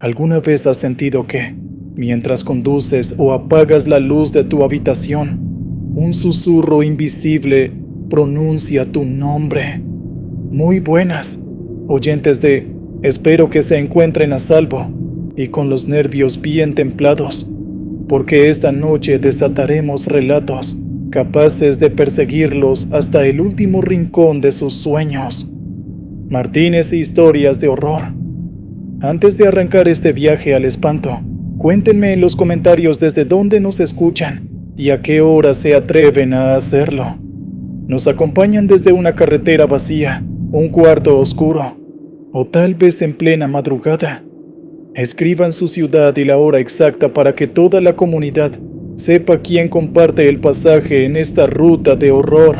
¿Alguna vez has sentido que, mientras conduces o apagas la luz de tu habitación, un susurro invisible pronuncia tu nombre? Muy buenas, oyentes de Espero que se encuentren a salvo y con los nervios bien templados, porque esta noche desataremos relatos capaces de perseguirlos hasta el último rincón de sus sueños. Martínez e historias de horror. Antes de arrancar este viaje al espanto, cuéntenme en los comentarios desde dónde nos escuchan y a qué hora se atreven a hacerlo. ¿Nos acompañan desde una carretera vacía, un cuarto oscuro, o tal vez en plena madrugada? Escriban su ciudad y la hora exacta para que toda la comunidad sepa quién comparte el pasaje en esta ruta de horror.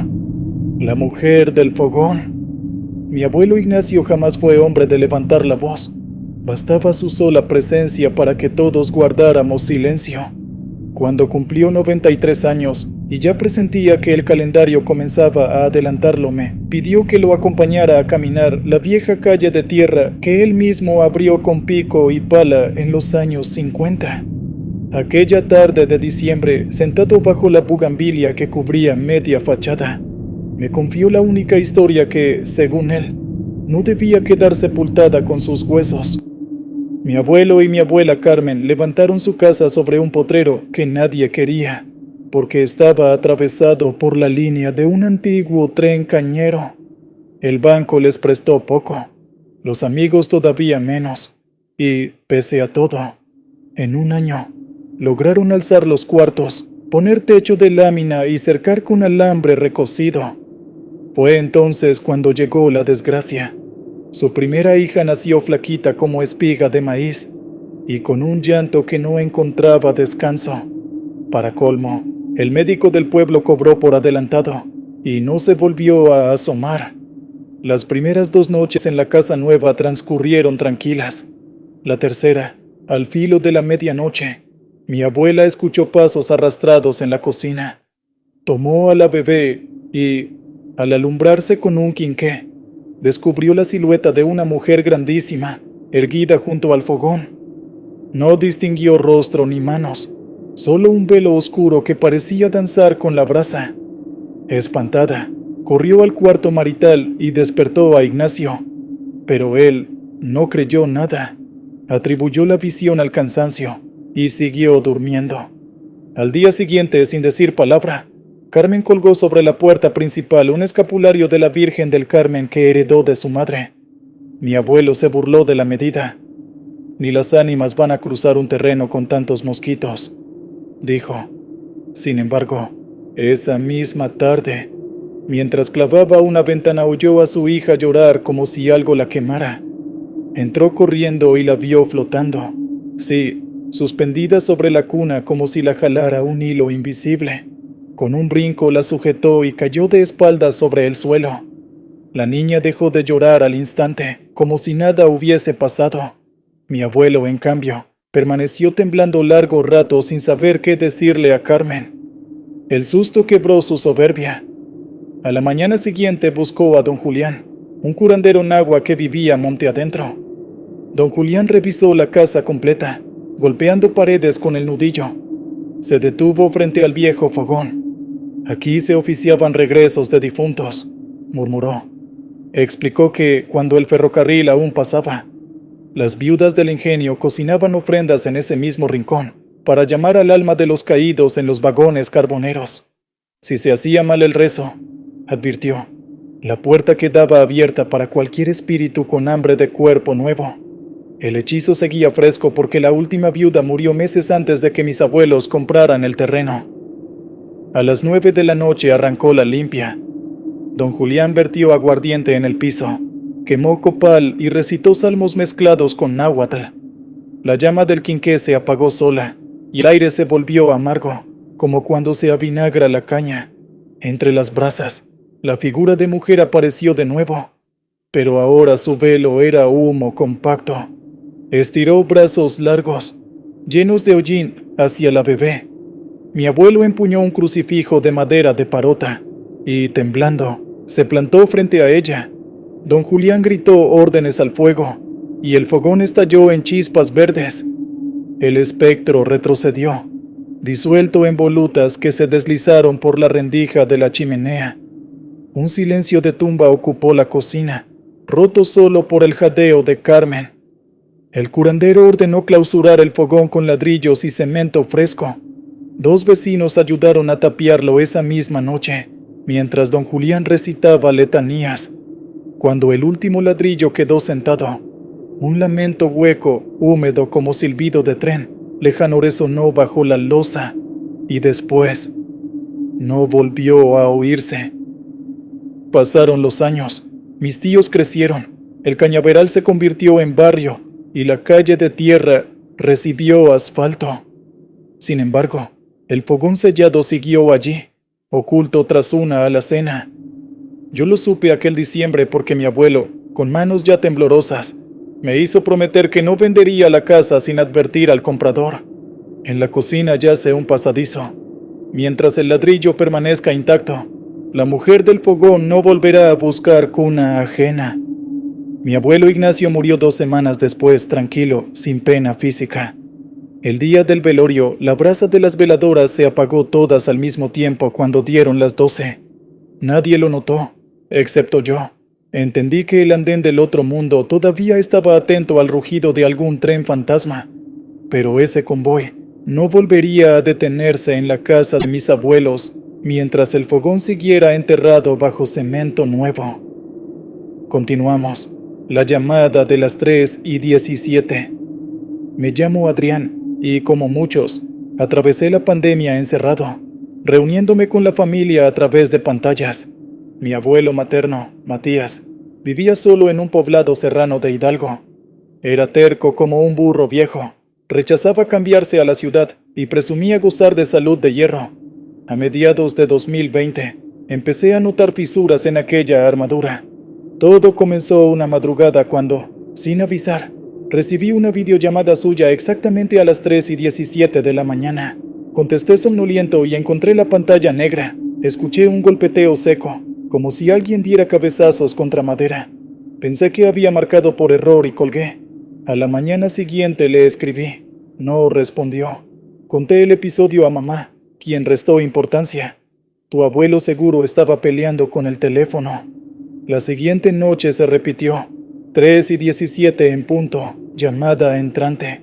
La mujer del fogón. Mi abuelo Ignacio jamás fue hombre de levantar la voz. Bastaba su sola presencia para que todos guardáramos silencio. Cuando cumplió 93 años y ya presentía que el calendario comenzaba a adelantarlo, me pidió que lo acompañara a caminar la vieja calle de tierra que él mismo abrió con pico y pala en los años 50. Aquella tarde de diciembre, sentado bajo la bugambilia que cubría media fachada, me confió la única historia que, según él, no debía quedar sepultada con sus huesos. Mi abuelo y mi abuela Carmen levantaron su casa sobre un potrero que nadie quería, porque estaba atravesado por la línea de un antiguo tren cañero. El banco les prestó poco, los amigos todavía menos, y, pese a todo, en un año, lograron alzar los cuartos, poner techo de lámina y cercar con alambre recocido. Fue entonces cuando llegó la desgracia. Su primera hija nació flaquita como espiga de maíz y con un llanto que no encontraba descanso. Para colmo, el médico del pueblo cobró por adelantado y no se volvió a asomar. Las primeras 2 noches en la casa nueva transcurrieron tranquilas. La tercera, al filo de la medianoche, mi abuela escuchó pasos arrastrados en la cocina. Tomó a la bebé y, al alumbrarse con un quinqué, descubrió la silueta de una mujer grandísima, erguida junto al fogón. No distinguió rostro ni manos, solo un velo oscuro que parecía danzar con la brasa. Espantada, corrió al cuarto marital y despertó a Ignacio, pero él no creyó nada. Atribuyó la visión al cansancio y siguió durmiendo. Al día siguiente, sin decir palabra, Carmen colgó sobre la puerta principal un escapulario de la Virgen del Carmen que heredó de su madre. Mi abuelo se burló de la medida. Ni las ánimas van a cruzar un terreno con tantos mosquitos, dijo. Sin embargo, esa misma tarde, mientras clavaba una ventana, oyó a su hija llorar como si algo la quemara. Entró corriendo y la vio flotando, sí, suspendida sobre la cuna como si la jalara un hilo invisible. Con un brinco la sujetó y cayó de espaldas sobre el suelo. La niña dejó de llorar al instante, como si nada hubiese pasado. Mi abuelo, en cambio, permaneció temblando largo rato sin saber qué decirle a Carmen. El susto quebró su soberbia. A la mañana siguiente buscó a don Julián, un curandero náhua que vivía monte adentro. Don Julián revisó la casa completa, golpeando paredes con el nudillo. Se detuvo frente al viejo fogón. Aquí se oficiaban regresos de difuntos, murmuró. Explicó que, cuando el ferrocarril aún pasaba, las viudas del ingenio cocinaban ofrendas en ese mismo rincón para llamar al alma de los caídos en los vagones carboneros. Si se hacía mal el rezo, advirtió, la puerta quedaba abierta para cualquier espíritu con hambre de cuerpo nuevo. El hechizo seguía fresco porque la última viuda murió meses antes de que mis abuelos compraran el terreno. A las 9 de la noche arrancó la limpia. Don Julián vertió aguardiente en el piso, quemó copal y recitó salmos mezclados con náhuatl. La llama del quinqué se apagó sola y el aire se volvió amargo, como cuando se avinagra la caña. Entre las brasas, la figura de mujer apareció de nuevo, pero ahora su velo era humo compacto. Estiró brazos largos, llenos de hollín, hacia la bebé. Mi abuelo empuñó un crucifijo de madera de parota y, temblando, se plantó frente a ella. Don Julián gritó órdenes al fuego. y el fogón estalló en chispas verdes. El espectro retrocedió, disuelto en volutas que se deslizaron por la rendija de la chimenea. Un silencio de tumba ocupó la cocina, roto solo por el jadeo de Carmen. El curandero ordenó clausurar el fogón con ladrillos y cemento fresco. 2 vecinos ayudaron a tapiarlo esa misma noche, mientras don Julián recitaba letanías. Cuando el último ladrillo quedó sentado, un lamento hueco, húmedo como silbido de tren, lejano resonó bajo la losa, y después no volvió a oírse. Pasaron los años, mis tíos crecieron, el cañaveral se convirtió en barrio, y la calle de tierra recibió asfalto. Sin embargo, el fogón sellado siguió allí, oculto tras una alacena. Yo lo supe aquel diciembre porque mi abuelo, con manos ya temblorosas, me hizo prometer que no vendería la casa sin advertir al comprador. En la cocina yace un pasadizo. Mientras el ladrillo permanezca intacto, la mujer del fogón no volverá a buscar cuna ajena. Mi abuelo Ignacio murió 2 semanas después, tranquilo, sin pena física. El día del velorio, la brasa de las veladoras se apagó todas al mismo tiempo cuando dieron las 12. Nadie lo notó, excepto yo. Entendí que el andén del otro mundo todavía estaba atento al rugido de algún tren fantasma, pero ese convoy no volvería a detenerse en la casa de mis abuelos mientras el fogón siguiera enterrado bajo cemento nuevo. Continuamos. La llamada de las 3:17. Me llamo Adrián y, como muchos, atravesé la pandemia encerrado, reuniéndome con la familia a través de pantallas. Mi abuelo materno, Matías, vivía solo en un poblado serrano de Hidalgo. Era terco como un burro viejo, rechazaba cambiarse a la ciudad y presumía gozar de salud de hierro. A mediados de 2020, empecé a notar fisuras en aquella armadura. Todo comenzó una madrugada cuando, sin avisar, recibí una videollamada suya exactamente a las 3:17 de la mañana. Contesté somnoliento y encontré la pantalla negra. Escuché un golpeteo seco, como si alguien diera cabezazos contra madera. Pensé que había marcado por error y colgué. A la mañana siguiente le escribí. No respondió. Conté el episodio a mamá, quien restó importancia. Tu abuelo seguro estaba peleando con el teléfono. La siguiente noche se repitió. 3:17 en punto. Llamada entrante.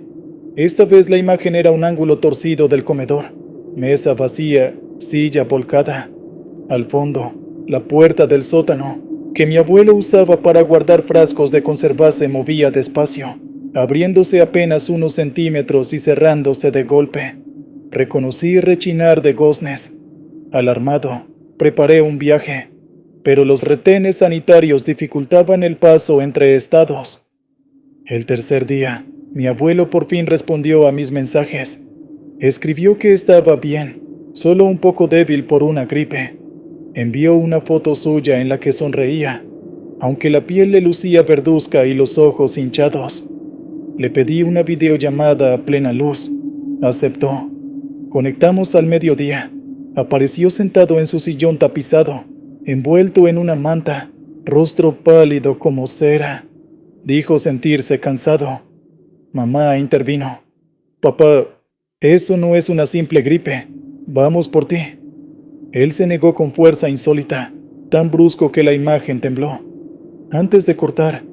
Esta vez la imagen era un ángulo torcido del comedor. Mesa vacía, silla volcada. Al fondo, la puerta del sótano, que mi abuelo usaba para guardar frascos de conserva, se movía despacio, abriéndose apenas unos centímetros y cerrándose de golpe. Reconocí rechinar de goznes. Alarmado, preparé un viaje, pero los retenes sanitarios dificultaban el paso entre estados. El tercer día, mi abuelo por fin respondió a mis mensajes. Escribió que estaba bien, solo un poco débil por una gripe. Envió una foto suya en la que sonreía, aunque la piel le lucía verduzca y los ojos hinchados. Le pedí una videollamada a plena luz. Aceptó. Conectamos al mediodía. Apareció sentado en su sillón tapizado, envuelto en una manta, rostro pálido como cera. Dijo sentirse cansado. Mamá intervino. Papá, eso no es una simple gripe. Vamos por ti. Él se negó con fuerza insólita, tan brusco que la imagen tembló. Antes de cortar,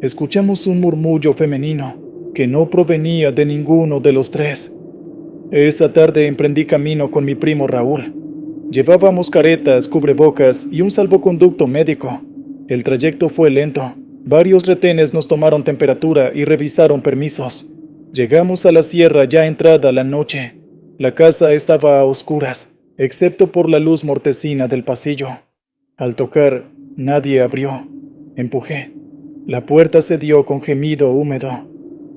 escuchamos un murmullo femenino que no provenía de ninguno de los tres. Esa tarde emprendí camino con mi primo Raúl. Llevábamos caretas, cubrebocas y un salvoconducto médico. El trayecto fue lento. Varios retenes nos tomaron temperatura y revisaron permisos. Llegamos a la sierra ya entrada la noche. La casa estaba a oscuras, excepto por la luz mortecina del pasillo. Al tocar, nadie abrió. Empujé. La puerta se dio con gemido húmedo.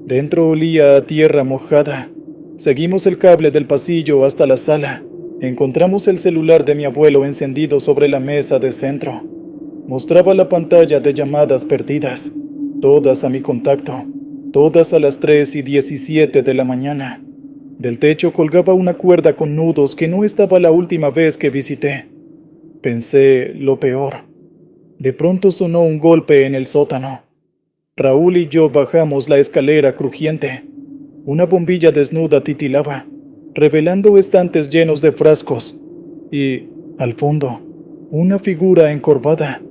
Dentro olía a tierra mojada. Seguimos el cable del pasillo hasta la sala. Encontramos el celular de mi abuelo encendido sobre la mesa de centro. Mostraba la pantalla de llamadas perdidas, todas a mi contacto, todas a las 3:17 de la mañana. Del techo colgaba una cuerda con nudos que no estaba la última vez que visité. Pensé lo peor. De pronto sonó un golpe en el sótano. Raúl y yo bajamos la escalera crujiente. Una bombilla desnuda titilaba, revelando estantes llenos de frascos. Y, al fondo, una figura encorvada.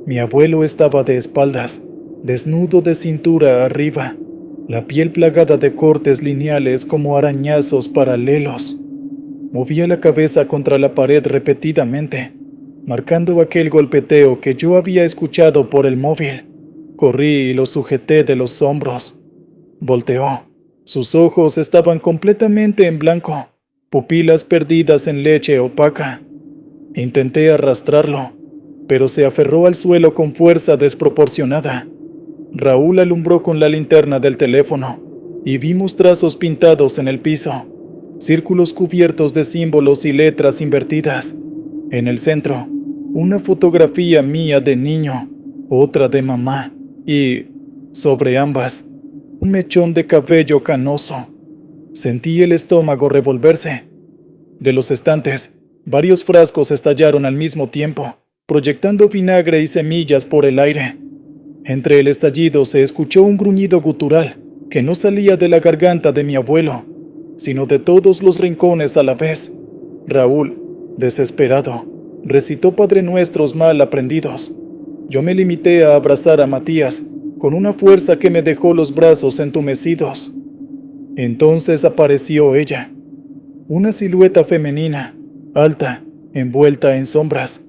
Mi abuelo estaba de espaldas, desnudo de cintura arriba, la piel plagada de cortes lineales como arañazos paralelos. Movía la cabeza contra la pared repetidamente, marcando aquel golpeteo que yo había escuchado por el móvil. Corrí y lo sujeté de los hombros. Volteó. Sus ojos estaban completamente en blanco, pupilas perdidas en leche opaca. Intenté arrastrarlo, pero se aferró al suelo con fuerza desproporcionada. Raúl alumbró con la linterna del teléfono y vimos trazos pintados en el piso, círculos cubiertos de símbolos y letras invertidas. En el centro, una fotografía mía de niño, otra de mamá y, sobre ambas, un mechón de cabello canoso. Sentí el estómago revolverse. De los estantes, varios frascos estallaron al mismo tiempo, proyectando vinagre y semillas por el aire. Entre el estallido se escuchó un gruñido gutural que no salía de la garganta de mi abuelo, sino de todos los rincones a la vez. Raúl, desesperado, recitó Padre Nuestros mal aprendidos. Yo me limité a abrazar a Matías con una fuerza que me dejó los brazos entumecidos. Entonces apareció ella, una silueta femenina, alta, envuelta en sombras.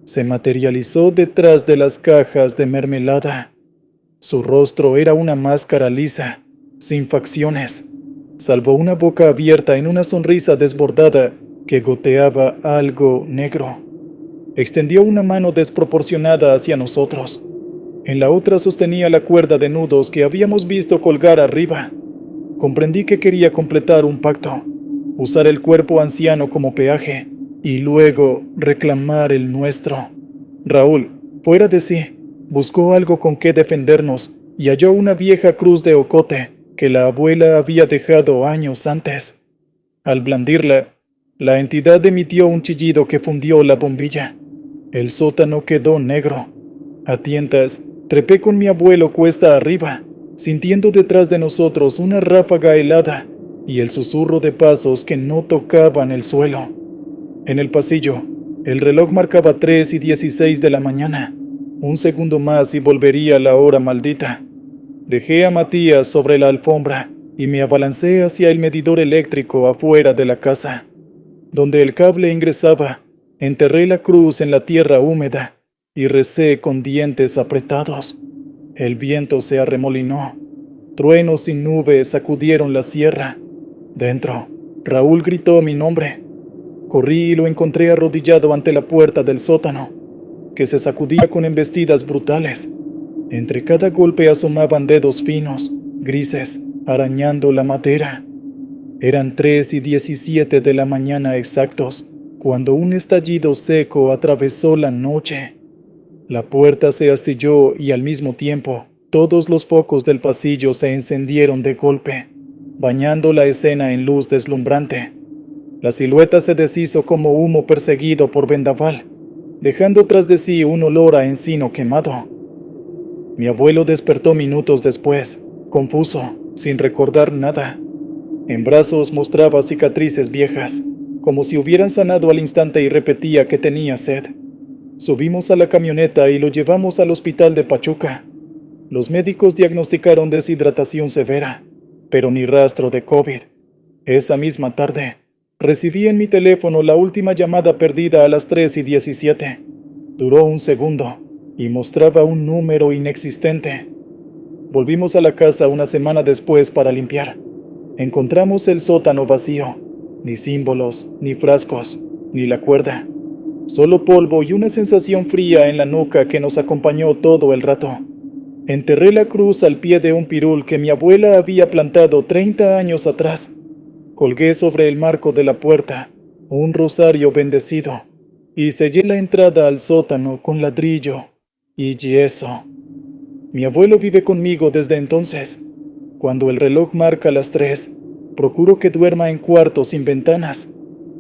Se materializó detrás de las cajas de mermelada. Su rostro era una máscara lisa, sin facciones, salvo una boca abierta en una sonrisa desbordada que goteaba algo negro. Extendió una mano desproporcionada hacia nosotros. En la otra sostenía la cuerda de nudos que habíamos visto colgar arriba. Comprendí que quería completar un pacto, usar el cuerpo anciano como peaje y luego reclamar el nuestro. Raúl, fuera de sí, buscó algo con que defendernos y halló una vieja cruz de ocote que la abuela había dejado años antes. Al blandirla, la entidad emitió un chillido que fundió la bombilla. El sótano quedó negro. A tientas, trepé con mi abuelo cuesta arriba, sintiendo detrás de nosotros una ráfaga helada y el susurro de pasos que no tocaban el suelo. En el pasillo, el reloj marcaba 3:16 de la mañana. Un segundo más y volvería la hora maldita. Dejé a Matías sobre la alfombra y me abalancé hacia el medidor eléctrico afuera de la casa. Donde el cable ingresaba, enterré la cruz en la tierra húmeda y recé con dientes apretados. El viento se arremolinó. Truenos y nubes sacudieron la sierra. Dentro, Raúl gritó mi nombre. Corrí y lo encontré arrodillado ante la puerta del sótano, que se sacudía con embestidas brutales. Entre cada golpe asomaban dedos finos, grises, arañando la madera. Eran 3:17 de la mañana exactos, cuando un estallido seco atravesó la noche. La puerta se astilló y al mismo tiempo, todos los focos del pasillo se encendieron de golpe, bañando la escena en luz deslumbrante. La silueta se deshizo como humo perseguido por vendaval, dejando tras de sí un olor a encino quemado. Mi abuelo despertó minutos después, confuso, sin recordar nada. En brazos mostraba cicatrices viejas, como si hubieran sanado al instante, y repetía que tenía sed. Subimos a la camioneta y lo llevamos al hospital de Pachuca. Los médicos diagnosticaron deshidratación severa, pero ni rastro de COVID. Esa misma tarde, recibí en mi teléfono la última llamada perdida a las 3:17. Duró un segundo y mostraba un número inexistente. Volvimos a la casa una semana después para limpiar. Encontramos el sótano vacío. Ni símbolos, ni frascos, ni la cuerda. Solo polvo y una sensación fría en la nuca que nos acompañó todo el rato. Enterré la cruz al pie de un pirul que mi abuela había plantado 30 años atrás. Colgué sobre el marco de la puerta un rosario bendecido y sellé la entrada al sótano con ladrillo y yeso. Mi abuelo vive conmigo desde entonces. Cuando el reloj marca las 3, procuro que duerma en cuartos sin ventanas.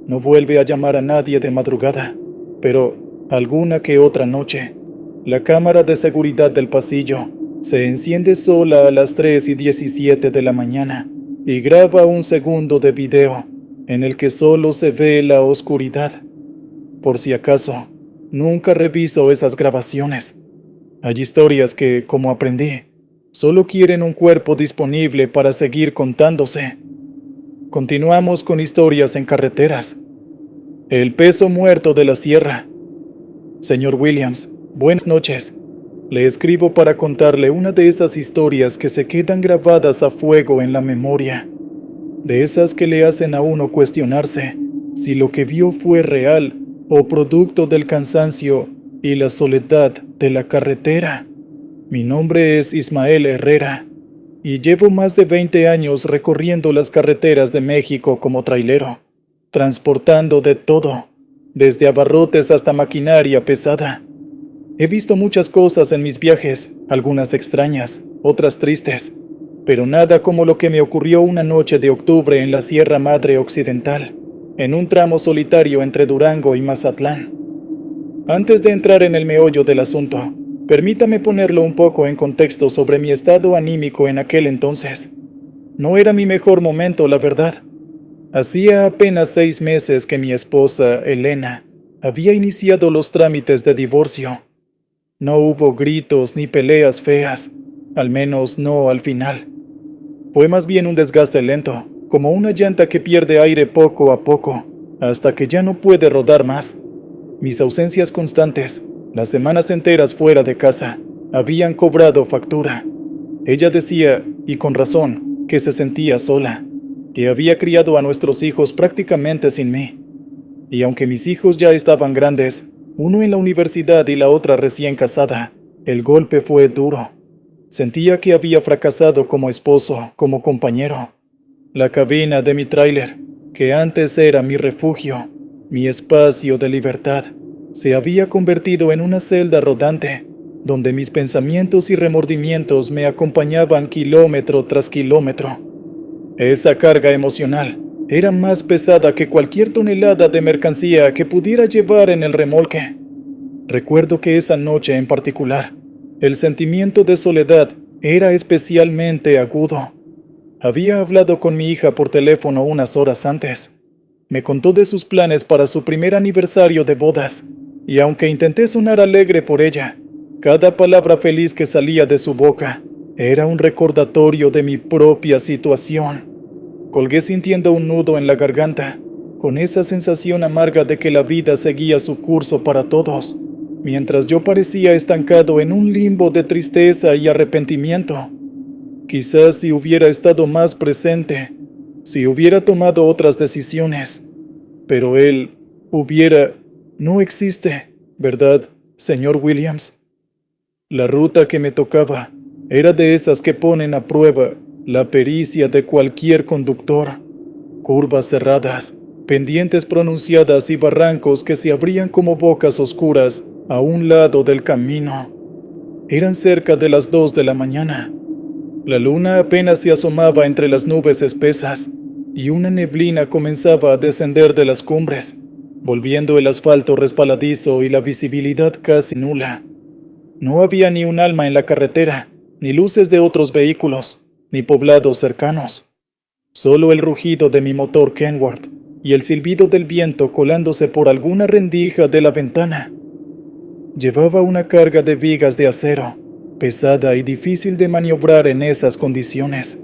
No vuelve a llamar a nadie de madrugada, pero alguna que otra noche, la cámara de seguridad del pasillo Se enciende sola a las 3:17 de la mañana y graba un segundo de video en el que solo se ve la oscuridad. Por si acaso, nunca reviso esas grabaciones. Hay historias que, como aprendí, solo quieren un cuerpo disponible para seguir contándose. Continuamos con historias en carreteras. El peso muerto de la sierra. Señor Williams, buenas noches. Le escribo para contarle una de esas historias que se quedan grabadas a fuego en la memoria. De esas que le hacen a uno cuestionarse si lo que vio fue real o producto del cansancio y la soledad de la carretera. Mi nombre es Ismael Herrera y llevo más de 20 años recorriendo las carreteras de México como trailero, transportando de todo, desde abarrotes hasta maquinaria pesada. He visto muchas cosas en mis viajes, algunas extrañas, otras tristes, pero nada como lo que me ocurrió una noche de octubre en la Sierra Madre Occidental, en un tramo solitario entre Durango y Mazatlán. Antes de entrar en el meollo del asunto, permítame ponerlo un poco en contexto sobre mi estado anímico en aquel entonces. No era mi mejor momento, la verdad. Hacía apenas 6 meses que mi esposa, Elena, había iniciado los trámites de divorcio. No hubo gritos ni peleas feas, al menos no al final. Fue más bien un desgaste lento, como una llanta que pierde aire poco a poco, hasta que ya no puede rodar más. Mis ausencias constantes, las semanas enteras fuera de casa, habían cobrado factura. Ella decía, y con razón, que se sentía sola, que había criado a nuestros hijos prácticamente sin mí. Y aunque mis hijos ya estaban grandes, uno en la universidad y la otra recién casada, el golpe fue duro. Sentía que había fracasado como esposo, como compañero. La cabina de mi tráiler, que antes era mi refugio, mi espacio de libertad, se había convertido en una celda rodante, donde mis pensamientos y remordimientos me acompañaban kilómetro tras kilómetro. Esa carga emocional era más pesada que cualquier tonelada de mercancía que pudiera llevar en el remolque. Recuerdo que esa noche en particular, el sentimiento de soledad era especialmente agudo. Había hablado con mi hija por teléfono unas horas antes. Me contó de sus planes para su primer aniversario de bodas, y aunque intenté sonar alegre por ella, cada palabra feliz que salía de su boca era un recordatorio de mi propia situación. Colgué sintiendo un nudo en la garganta, con esa sensación amarga de que la vida seguía su curso para todos, mientras yo parecía estancado en un limbo de tristeza y arrepentimiento. Quizás si hubiera estado más presente, si hubiera tomado otras decisiones, pero él no existe, ¿verdad, señor Williams? La ruta que me tocaba era de esas que ponen a prueba la pericia de cualquier conductor. Curvas cerradas, pendientes pronunciadas y barrancos que se abrían como bocas oscuras a un lado del camino. Eran cerca de las 2 de la mañana. La luna apenas se asomaba entre las nubes espesas y una neblina comenzaba a descender de las cumbres, volviendo el asfalto resbaladizo y la visibilidad casi nula. No había ni un alma en la carretera, ni luces de otros vehículos, ni poblados cercanos. Solo el rugido de mi motor Kenworth y el silbido del viento colándose por alguna rendija de la ventana. Llevaba una carga de vigas de acero, pesada y difícil de maniobrar en esas condiciones.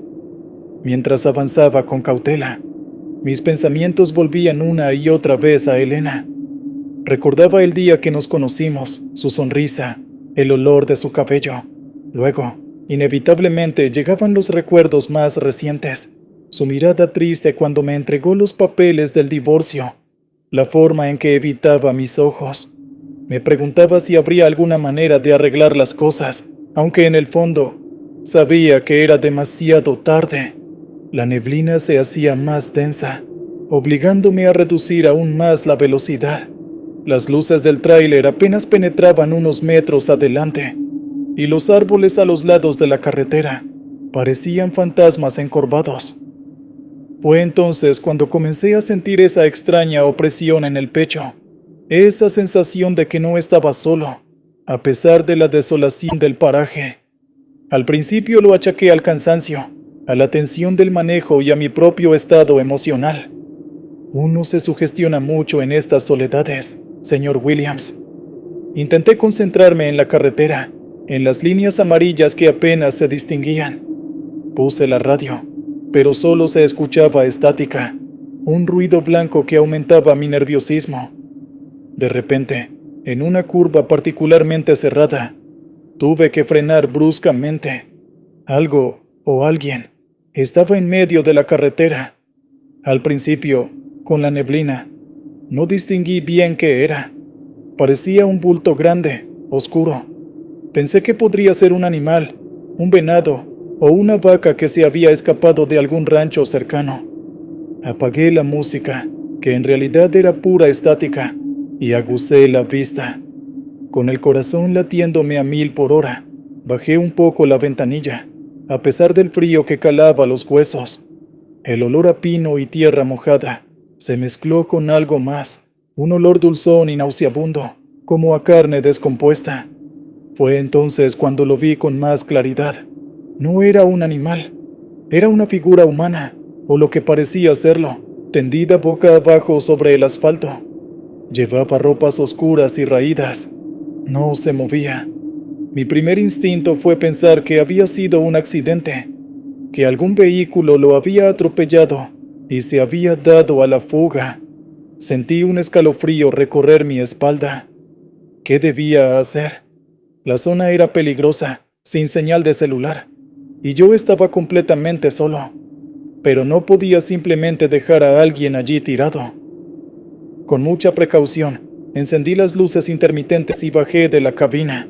Mientras avanzaba con cautela, mis pensamientos volvían una y otra vez a Elena. Recordaba el día que nos conocimos, su sonrisa, el olor de su cabello. Luego, inevitablemente llegaban los recuerdos más recientes, su mirada triste cuando me entregó los papeles del divorcio, la forma en que evitaba mis ojos. Me preguntaba si habría alguna manera de arreglar las cosas, aunque en el fondo sabía que era demasiado tarde. La neblina se hacía más densa, obligándome a reducir aún más la velocidad. Las luces del tráiler apenas penetraban unos metros adelante, y los árboles a los lados de la carretera parecían fantasmas encorvados. Fue entonces cuando comencé a sentir esa extraña opresión en el pecho, esa sensación de que no estaba solo, a pesar de la desolación del paraje. Al principio lo achaqué al cansancio, a la tensión del manejo y a mi propio estado emocional. Uno se sugestiona mucho en estas soledades, señor Williams. Intenté concentrarme en la carretera, en las líneas amarillas que apenas se distinguían. Puse la radio, pero solo se escuchaba estática, un ruido blanco que aumentaba mi nerviosismo. De repente, en una curva particularmente cerrada, tuve que frenar bruscamente. Algo o alguien estaba en medio de la carretera. Al principio, con la neblina, no distinguí bien qué era. Parecía un bulto grande, oscuro. Pensé que podría ser un animal, un venado o una vaca que se había escapado de algún rancho cercano. Apagué la música, que en realidad era pura estática, y agucé la vista. Con el corazón latiéndome a 1000 por hora, bajé un poco la ventanilla, a pesar del frío que calaba los huesos. El olor a pino y tierra mojada se mezcló con algo más, un olor dulzón y nauseabundo, como a carne descompuesta. Fue entonces cuando lo vi con más claridad. No era un animal, era una figura humana, o lo que parecía serlo, tendida boca abajo sobre el asfalto. Llevaba ropas oscuras y raídas. No se movía. Mi primer instinto fue pensar que había sido un accidente, que algún vehículo lo había atropellado y se había dado a la fuga. Sentí un escalofrío recorrer mi espalda. ¿Qué debía hacer? La zona era peligrosa, sin señal de celular, y yo estaba completamente solo, pero no podía simplemente dejar a alguien allí tirado. Con mucha precaución, encendí las luces intermitentes y bajé de la cabina.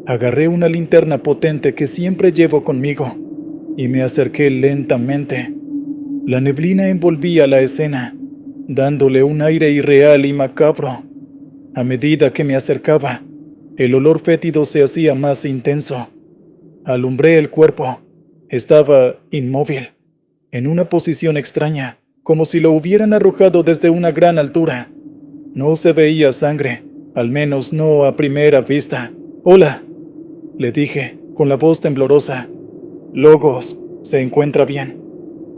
Agarré una linterna potente que siempre llevo conmigo y me acerqué lentamente. La neblina envolvía la escena, dándole un aire irreal y macabro. A medida que me acercaba, el olor fétido se hacía más intenso. Alumbré el cuerpo. Estaba inmóvil, en una posición extraña, como si lo hubieran arrojado desde una gran altura. No se veía sangre, al menos no a primera vista. «Hola», le dije, con la voz temblorosa. «Logos, ¿se encuentra bien?»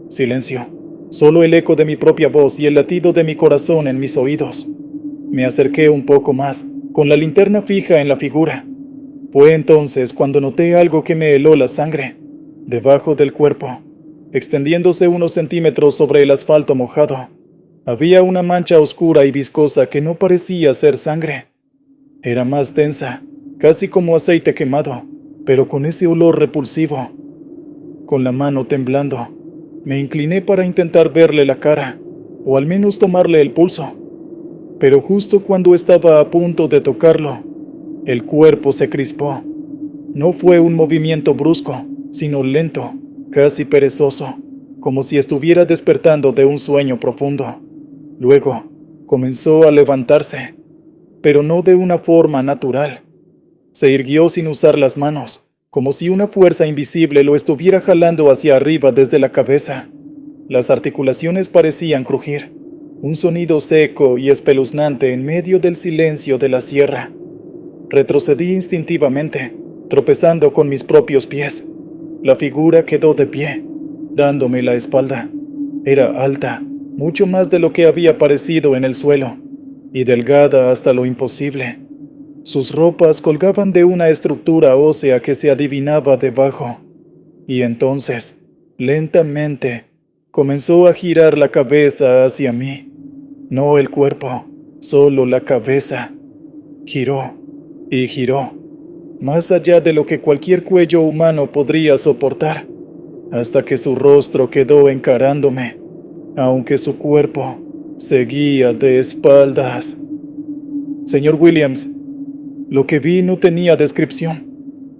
Silencio. Solo el eco de mi propia voz y el latido de mi corazón en mis oídos. Me acerqué un poco más, con la linterna fija en la figura. Fue entonces cuando noté algo que me heló la sangre, debajo del cuerpo, extendiéndose unos centímetros sobre el asfalto mojado. Había una mancha oscura y viscosa que no parecía ser sangre. Era más densa, casi como aceite quemado, pero con ese olor repulsivo. Con la mano temblando, me incliné para intentar verle la cara, o al menos tomarle el pulso. Pero justo cuando estaba a punto de tocarlo, el cuerpo se crispó. No fue un movimiento brusco, sino lento, casi perezoso, como si estuviera despertando de un sueño profundo. Luego, comenzó a levantarse, pero no de una forma natural. Se irguió sin usar las manos, como si una fuerza invisible lo estuviera jalando hacia arriba desde la cabeza. Las articulaciones parecían crujir, un sonido seco y espeluznante en medio del silencio de la sierra. Retrocedí instintivamente, tropezando con mis propios pies. La figura quedó de pie, dándome la espalda. Era alta, mucho más de lo que había parecido en el suelo, y delgada hasta lo imposible. Sus ropas colgaban de una estructura ósea que se adivinaba debajo. Y entonces, lentamente, comenzó a girar la cabeza hacia mí. No el cuerpo, solo la cabeza. Giró y giró, más allá de lo que cualquier cuello humano podría soportar, hasta que su rostro quedó encarándome, aunque su cuerpo seguía de espaldas. Señor Williams, lo que vi no tenía descripción.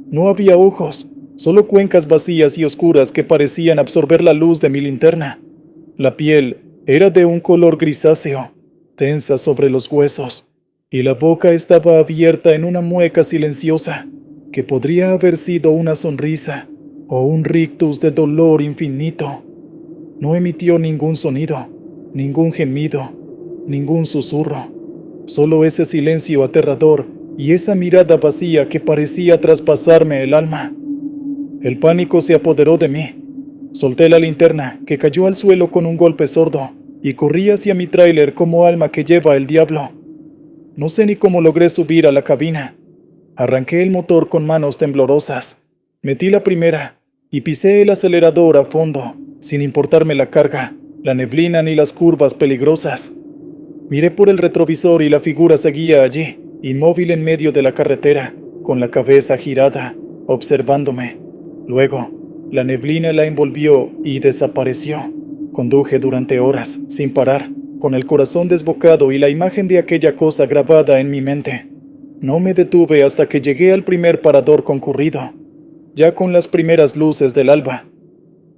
No había ojos, solo cuencas vacías y oscuras que parecían absorber la luz de mi linterna. La piel era de un color grisáceo, tensa sobre los huesos, y la boca estaba abierta en una mueca silenciosa, que podría haber sido una sonrisa o un rictus de dolor infinito. No emitió ningún sonido, ningún gemido, ningún susurro, solo ese silencio aterrador y esa mirada vacía que parecía traspasarme el alma. El pánico se apoderó de mí. Solté la linterna, que cayó al suelo con un golpe sordo, y corrí hacia mi tráiler como alma que lleva el diablo. No sé ni cómo logré subir a la cabina. Arranqué el motor con manos temblorosas. Metí la primera y pisé el acelerador a fondo, sin importarme la carga, la neblina ni las curvas peligrosas. Miré por el retrovisor y la figura seguía allí, inmóvil en medio de la carretera, con la cabeza girada, observándome. Luego, la neblina la envolvió y desapareció. Conduje durante horas, sin parar, con el corazón desbocado y la imagen de aquella cosa grabada en mi mente. No me detuve hasta que llegué al primer parador concurrido, ya con las primeras luces del alba.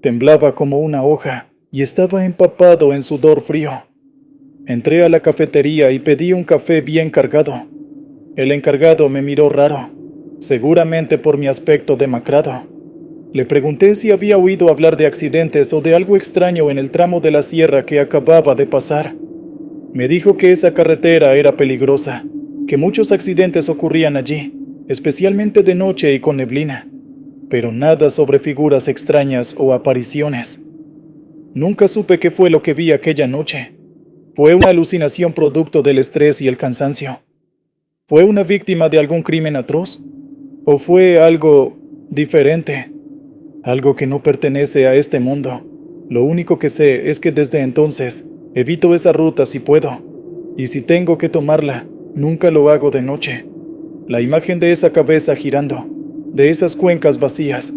Temblaba como una hoja y estaba empapado en sudor frío. Entré a la cafetería y pedí un café bien cargado. El encargado me miró raro, seguramente por mi aspecto demacrado. Le pregunté si había oído hablar de accidentes o de algo extraño en el tramo de la sierra que acababa de pasar. Me dijo que esa carretera era peligrosa, que muchos accidentes ocurrían allí, especialmente de noche y con neblina, pero nada sobre figuras extrañas o apariciones. Nunca supe qué fue lo que vi aquella noche. ¿Fue una alucinación producto del estrés y el cansancio? ¿Fue una víctima de algún crimen atroz? ¿O fue algo diferente? Algo que no pertenece a este mundo. Lo único que sé es que desde entonces evito esa ruta si puedo, y si tengo que tomarla, nunca lo hago de noche. La imagen de esa cabeza girando, de esas cuencas vacías,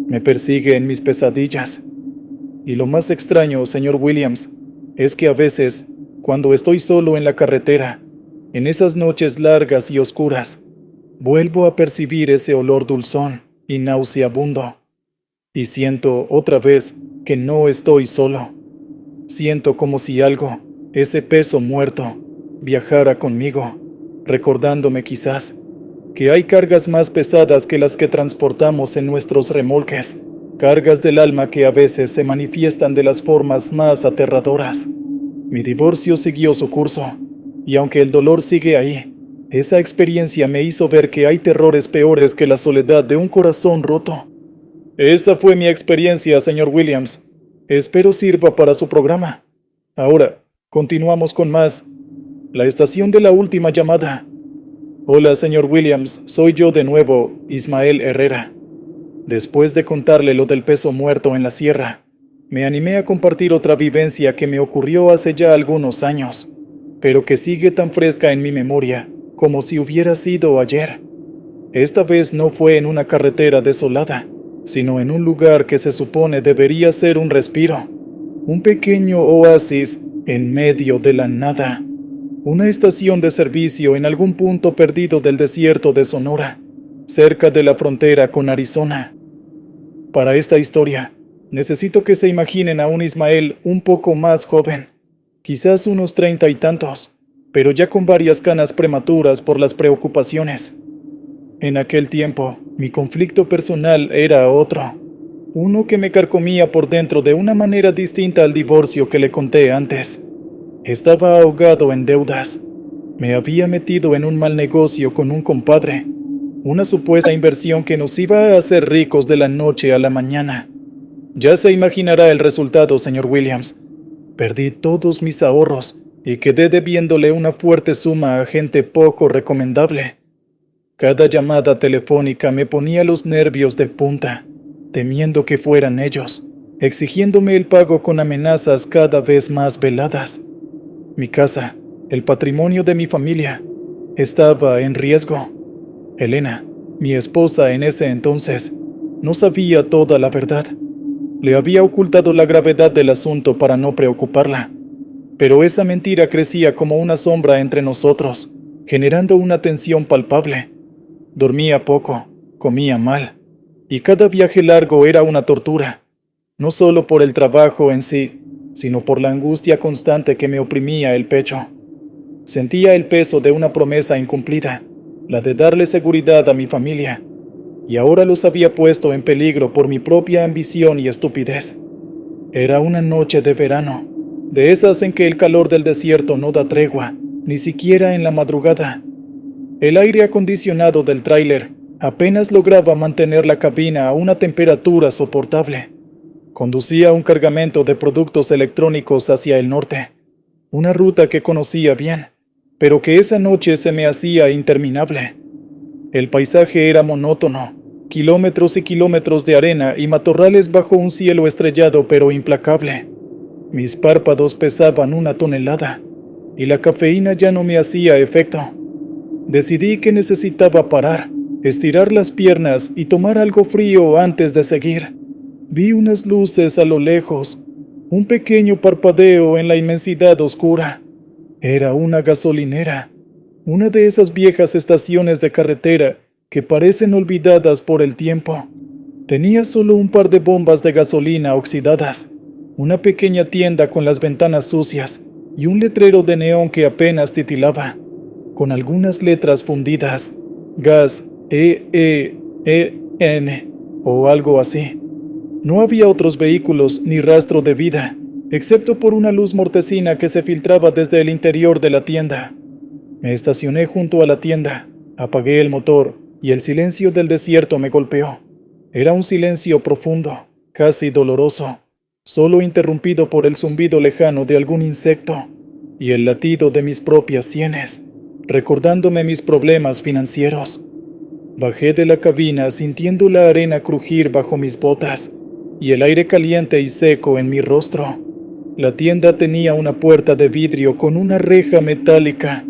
me persigue en mis pesadillas. Y lo más extraño, señor Williams, es que a veces, cuando estoy solo en la carretera, en esas noches largas y oscuras, vuelvo a percibir ese olor dulzón y nauseabundo. Y siento otra vez que no estoy solo. Siento como si algo, ese peso muerto, viajara conmigo, recordándome quizás que hay cargas más pesadas que las que transportamos en nuestros remolques, cargas del alma que a veces se manifiestan de las formas más aterradoras. Mi divorcio siguió su curso, y aunque el dolor sigue ahí, esa experiencia me hizo ver que hay terrores peores que la soledad de un corazón roto. Esa fue mi experiencia, señor Williams. Espero sirva para su programa. Ahora, continuamos con más. La estación de la última llamada. Hola, señor Williams, soy yo de nuevo, Ismael Herrera. Después de contarle lo del peso muerto en la sierra, me animé a compartir otra vivencia que me ocurrió hace ya algunos años, pero que sigue tan fresca en mi memoria como si hubiera sido ayer. Esta vez no fue en una carretera desolada, sino en un lugar que se supone debería ser un respiro, un pequeño oasis en medio de la nada, una estación de servicio en algún punto perdido del desierto de Sonora, cerca de la frontera con Arizona. Para esta historia, necesito que se imaginen a un Ismael un poco más joven, quizás unos 30 y tantos, pero ya con varias canas prematuras por las preocupaciones. En aquel tiempo, mi conflicto personal era otro, uno que me carcomía por dentro de una manera distinta al divorcio que le conté antes. Estaba ahogado en deudas. Me había metido en un mal negocio con un compadre, una supuesta inversión que nos iba a hacer ricos de la noche a la mañana. Ya se imaginará el resultado, señor Williams. Perdí todos mis ahorros y quedé debiéndole una fuerte suma a gente poco recomendable. Cada llamada telefónica me ponía los nervios de punta, temiendo que fueran ellos, exigiéndome el pago con amenazas cada vez más veladas. Mi casa, el patrimonio de mi familia, estaba en riesgo. Elena, mi esposa en ese entonces, no sabía toda la verdad. Le había ocultado la gravedad del asunto para no preocuparla, pero esa mentira crecía como una sombra entre nosotros, generando una tensión palpable. Dormía poco, comía mal, y cada viaje largo era una tortura, no solo por el trabajo en sí, sino por la angustia constante que me oprimía el pecho. Sentía el peso de una promesa incumplida, la de darle seguridad a mi familia, y ahora los había puesto en peligro por mi propia ambición y estupidez. Era una noche de verano, de esas en que el calor del desierto no da tregua, ni siquiera en la madrugada. El aire acondicionado del tráiler Apenas lograba mantener la cabina a una temperatura soportable. Conducía un cargamento de productos electrónicos hacia el norte, una ruta que conocía bien, pero que esa noche se me hacía interminable. El paisaje era monótono, kilómetros y kilómetros de arena y matorrales bajo un cielo estrellado pero implacable. Mis párpados pesaban 1 tonelada, y la cafeína ya no me hacía efecto. Decidí que necesitaba parar, estirar las piernas y tomar algo frío antes de seguir. Vi unas luces a lo lejos, un pequeño parpadeo en la inmensidad oscura. Era una gasolinera, una de esas viejas estaciones de carretera que parecen olvidadas por el tiempo. Tenía solo un par de bombas de gasolina oxidadas, una pequeña tienda con las ventanas sucias y un letrero de neón que apenas titilaba, con algunas letras fundidas, gas, E-E-E-N o algo así. No había otros vehículos ni rastro de vida, excepto por una luz mortecina que se filtraba desde el interior de la tienda. Me estacioné junto a la tienda, apagué el motor y el silencio del desierto me golpeó. Era un silencio profundo, casi doloroso, solo interrumpido por el zumbido lejano de algún insecto y el latido de mis propias sienes, recordándome mis problemas financieros. Bajé de la cabina sintiendo la arena crujir bajo mis botas y el aire caliente y seco en mi rostro. La tienda tenía una puerta de vidrio con una reja metálica.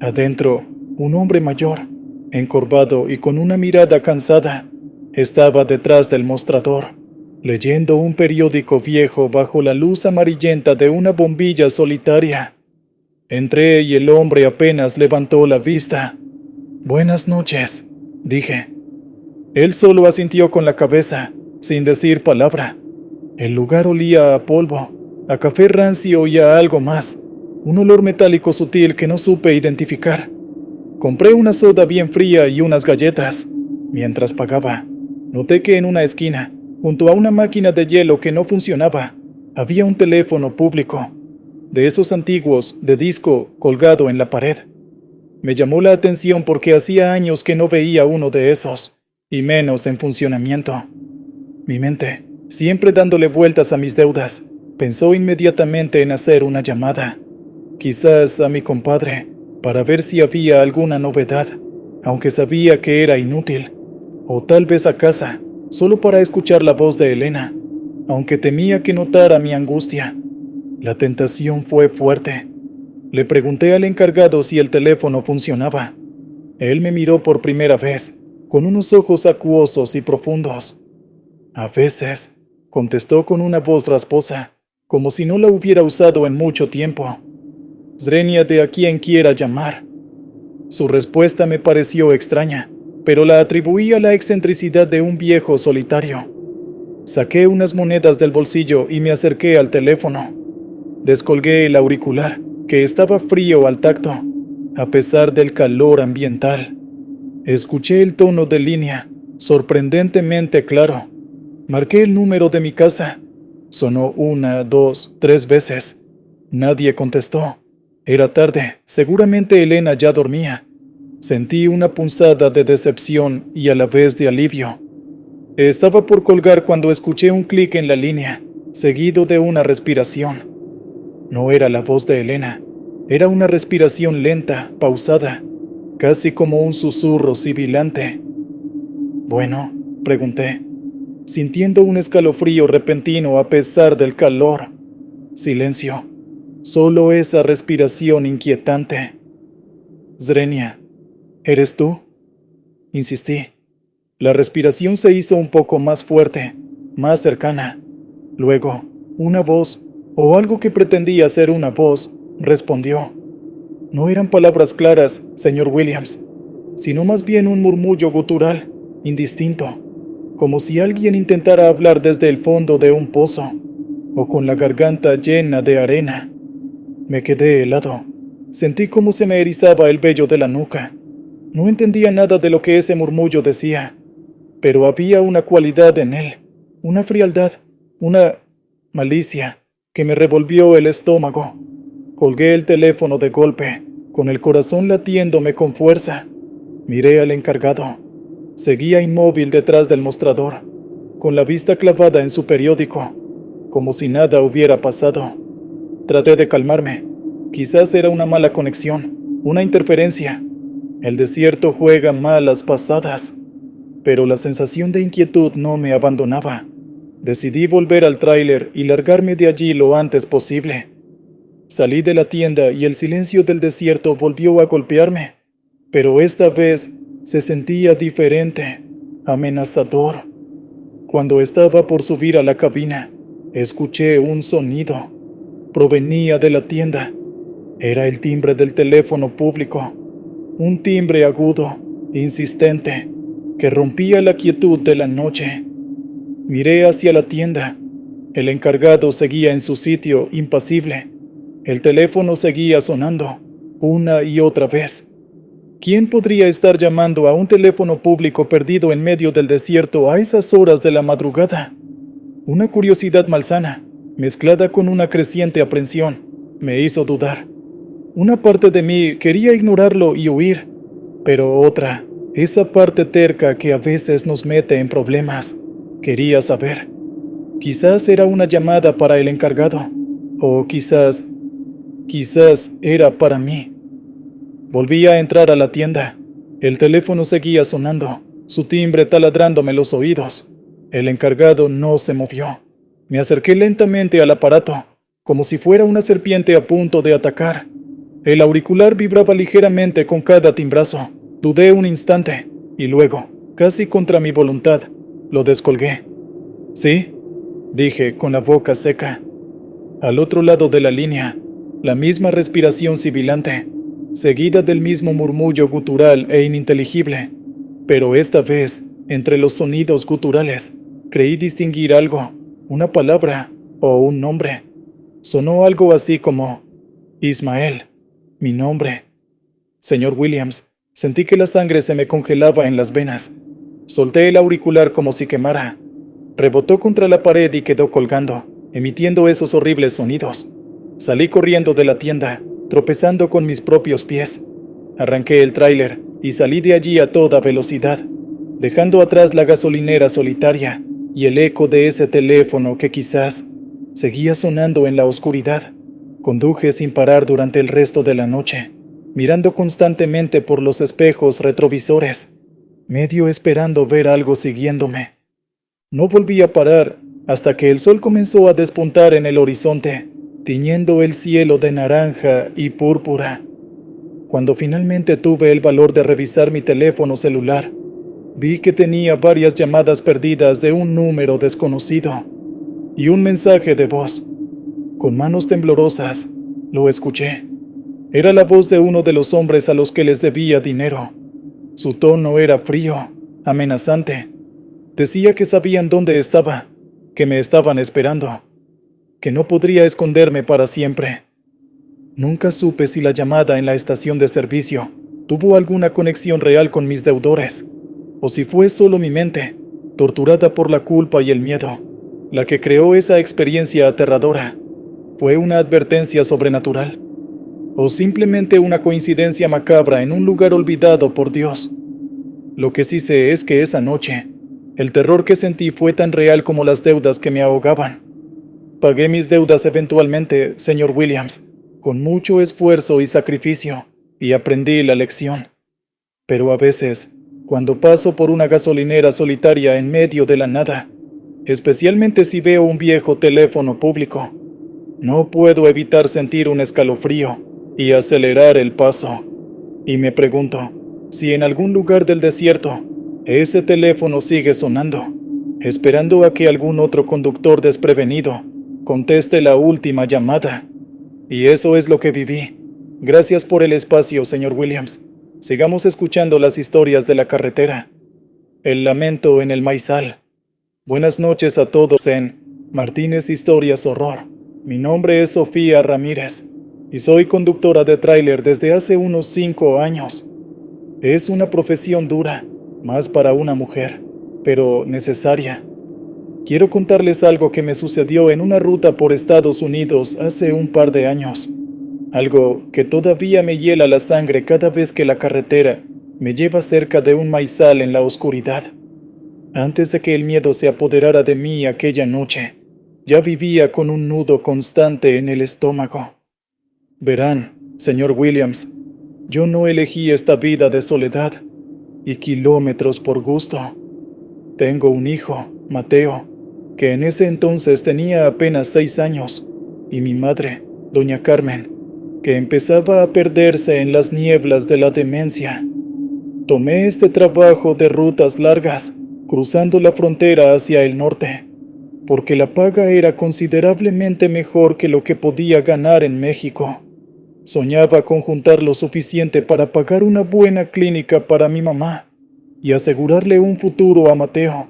Adentro, un hombre mayor, encorvado y con una mirada cansada, estaba detrás del mostrador, leyendo un periódico viejo bajo la luz amarillenta de una bombilla solitaria. Entré y el hombre apenas levantó la vista. «Buenas noches», dije. Él solo asintió con la cabeza, sin decir palabra. El lugar olía a polvo, a café rancio y a algo más, un olor metálico sutil que no supe identificar. Compré una soda bien fría y unas galletas. Mientras pagaba, noté que en una esquina, junto a una máquina de hielo que no funcionaba, había un teléfono público, de esos antiguos, de disco, colgado en la pared. Me llamó la atención porque hacía años que no veía uno de esos, y menos en funcionamiento. Mi mente, siempre dándole vueltas a mis deudas, pensó inmediatamente en hacer una llamada, quizás a mi compadre, para ver si había alguna novedad, aunque sabía que era inútil, o tal vez a casa, solo para escuchar la voz de Elena, aunque temía que notara mi angustia. La tentación fue fuerte. Le pregunté al encargado si el teléfono funcionaba. Él me miró por primera vez, con unos ojos acuosos y profundos. «A veces», contestó con una voz rasposa, como si no la hubiera usado en mucho tiempo. «Zrenia de a quien quiera llamar». Su respuesta me pareció extraña, pero la atribuí a la excentricidad de un viejo solitario. Saqué unas monedas del bolsillo y me acerqué al teléfono. Descolgué el auricular, que estaba frío al tacto, a pesar del calor ambiental. Escuché el tono de línea, sorprendentemente claro. Marqué el número de mi casa. Sonó 1, 2, 3 veces. Nadie contestó. Era tarde, seguramente Elena ya dormía. Sentí una punzada de decepción y a la vez de alivio. Estaba por colgar cuando escuché un clic en la línea, seguido de una respiración. No era la voz de Elena, era una respiración lenta, pausada, casi como un susurro sibilante. «Bueno», pregunté, sintiendo un escalofrío repentino a pesar del calor. Silencio, solo esa respiración inquietante. «Zrenia, ¿eres tú?», insistí. La respiración se hizo un poco más fuerte, más cercana. Luego, una voz, o algo que pretendía ser una voz, respondió. No eran palabras claras, señor Williams, sino más bien un murmullo gutural, indistinto, como si alguien intentara hablar desde el fondo de un pozo, o con la garganta llena de arena. Me quedé helado. Sentí cómo se me erizaba el vello de la nuca. No entendía nada de lo que ese murmullo decía, pero había una cualidad en él, una frialdad, una malicia, que me revolvió el estómago. Colgué el teléfono de golpe, con el corazón latiéndome con fuerza. Miré al encargado. Seguía inmóvil detrás del mostrador, con la vista clavada en su periódico, como si nada hubiera pasado. Traté de calmarme. Quizás era una mala conexión, una interferencia. El desierto juega malas pasadas. Pero la sensación de inquietud no me abandonaba. Decidí volver al tráiler y largarme de allí lo antes posible. Salí de la tienda y el silencio del desierto volvió a golpearme, pero esta vez se sentía diferente, amenazador. Cuando estaba por subir a la cabina, escuché un sonido. Provenía de la tienda. Era el timbre del teléfono público, un timbre agudo, insistente, que rompía la quietud de la noche. Miré hacia la tienda. El encargado seguía en su sitio, impasible. El teléfono seguía sonando, una y otra vez. ¿Quién podría estar llamando a un teléfono público perdido en medio del desierto a esas horas de la madrugada? Una curiosidad malsana, mezclada con una creciente aprensión, me hizo dudar. Una parte de mí quería ignorarlo y huir, pero otra, esa parte terca que a veces nos mete en problemas, quería saber. Quizás era una llamada para el encargado, o quizás era para mí. Volví a entrar a la tienda. El teléfono seguía sonando, su timbre taladrándome los oídos. El encargado no se movió. Me acerqué lentamente al aparato, como si fuera una serpiente a punto de atacar. El auricular vibraba ligeramente con cada timbrazo. Dudé un instante, y luego, casi contra mi voluntad, lo descolgué. «¿Sí?», dije con la boca seca. Al otro lado de la línea, la misma respiración sibilante, seguida del mismo murmullo gutural e ininteligible. Pero esta vez, entre los sonidos guturales, creí distinguir algo, una palabra o un nombre. Sonó algo así como Ismael, mi nombre. Señor Williams, sentí que la sangre se me congelaba en las venas. Solté el auricular como si quemara. Rebotó contra la pared y quedó colgando, emitiendo esos horribles sonidos. Salí corriendo de la tienda, tropezando con mis propios pies. Arranqué el tráiler y salí de allí a toda velocidad, dejando atrás la gasolinera solitaria y el eco de ese teléfono que quizás seguía sonando en la oscuridad. Conduje sin parar durante el resto de la noche, mirando constantemente por los espejos retrovisores, medio esperando ver algo siguiéndome. No volví a parar hasta que el sol comenzó a despuntar en el horizonte, tiñendo el cielo de naranja y púrpura. Cuando finalmente tuve el valor de revisar mi teléfono celular, vi que tenía varias llamadas perdidas de un número desconocido y un mensaje de voz. Con manos temblorosas, lo escuché. Era la voz de uno de los hombres a los que les debía dinero. Su tono era frío, amenazante. Decía que sabían dónde estaba, que me estaban esperando, que no podría esconderme para siempre. Nunca supe si la llamada en la estación de servicio tuvo alguna conexión real con mis deudores, o si fue solo mi mente, torturada por la culpa y el miedo, la que creó esa experiencia aterradora. ¿Fue una advertencia sobrenatural? ¿O simplemente una coincidencia macabra en un lugar olvidado por Dios? Lo que sí sé es que esa noche, el terror que sentí fue tan real como las deudas que me ahogaban. Pagué mis deudas eventualmente, señor Williams, con mucho esfuerzo y sacrificio, y aprendí la lección. Pero a veces, cuando paso por una gasolinera solitaria en medio de la nada, especialmente si veo un viejo teléfono público, no puedo evitar sentir un escalofrío y acelerar el paso. Y me pregunto si en algún lugar del desierto ese teléfono sigue sonando, esperando a que algún otro conductor desprevenido conteste la última llamada. Y eso es lo que viví. Gracias por el espacio, señor Williams. Sigamos escuchando las historias de la carretera. El lamento en el maizal. Buenas noches a todos en Martínez Historias Horror. Mi nombre es Sofía Ramírez y soy conductora de tráiler desde hace unos 5 años. Es una profesión dura, más para una mujer, pero necesaria. Quiero contarles algo que me sucedió en una ruta por Estados Unidos hace un par de años. Algo que todavía me hiela la sangre cada vez que la carretera Me lleva cerca de un maizal en la oscuridad. Antes de que el miedo se apoderara de mí aquella noche, ya vivía con un nudo constante en el estómago. Verán, señor Williams, yo no elegí esta vida de soledad y kilómetros por gusto. Tengo un hijo, Mateo, que en ese entonces tenía apenas 6 años, y mi madre, doña Carmen, que empezaba a perderse en las nieblas de la demencia. Tomé este trabajo de rutas largas, cruzando la frontera hacia el norte, porque la paga era considerablemente mejor que lo que podía ganar en México. Soñaba con juntar lo suficiente para pagar una buena clínica para mi mamá y asegurarle un futuro a Mateo,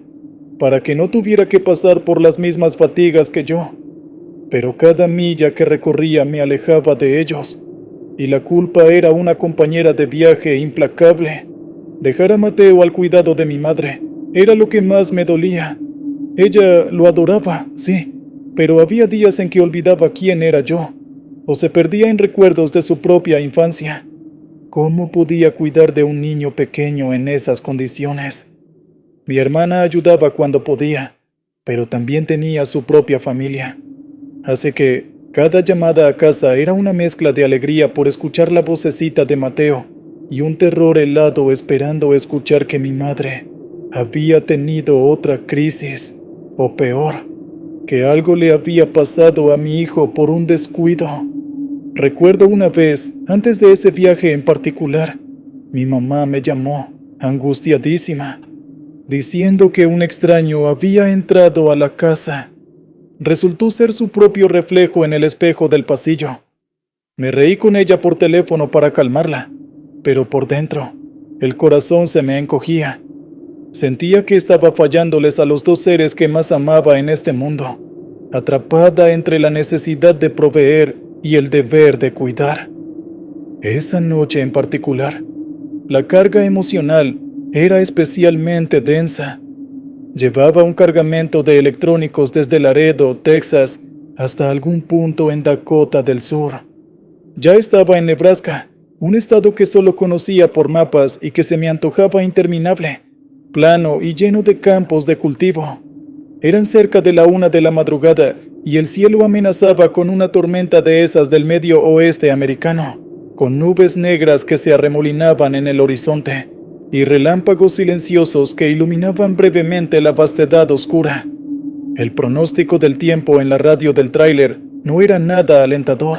para que no tuviera que pasar por las mismas fatigas que yo. Pero cada milla que recorría me alejaba de ellos, y la culpa era una compañera de viaje implacable. Dejar a Mateo al cuidado de mi madre era lo que más me dolía. Ella lo adoraba, sí, pero había días en que olvidaba quién era yo, o se perdía en recuerdos de su propia infancia. ¿Cómo podía cuidar de un niño pequeño en esas condiciones? Mi hermana ayudaba cuando podía, pero también tenía su propia familia. Así que cada llamada a casa era una mezcla de alegría por escuchar la vocecita de Mateo y un terror helado esperando escuchar que mi madre había tenido otra crisis, o peor, que algo le había pasado a mi hijo por un descuido. Recuerdo una vez, antes de ese viaje en particular, mi mamá me llamó, angustiadísima, diciendo que un extraño había entrado a la casa. Resultó ser su propio reflejo en el espejo del pasillo. Me reí con ella por teléfono para calmarla, pero por dentro, el corazón se me encogía. Sentía que estaba fallándoles a los 2 seres que más amaba en este mundo, atrapada entre la necesidad de proveer y el deber de cuidar. Esa noche en particular, la carga emocional era especialmente densa. Llevaba un cargamento de electrónicos desde Laredo, Texas, hasta algún punto en Dakota del Sur. Ya estaba en Nebraska, un estado que solo conocía por mapas y que se me antojaba interminable, plano y lleno de campos de cultivo. Eran cerca de la 1 de la madrugada y el cielo amenazaba con una tormenta de esas del medio oeste americano, con nubes negras que se arremolinaban en el horizonte y relámpagos silenciosos que iluminaban brevemente la vastedad oscura. El pronóstico del tiempo en la radio del tráiler no era nada alentador.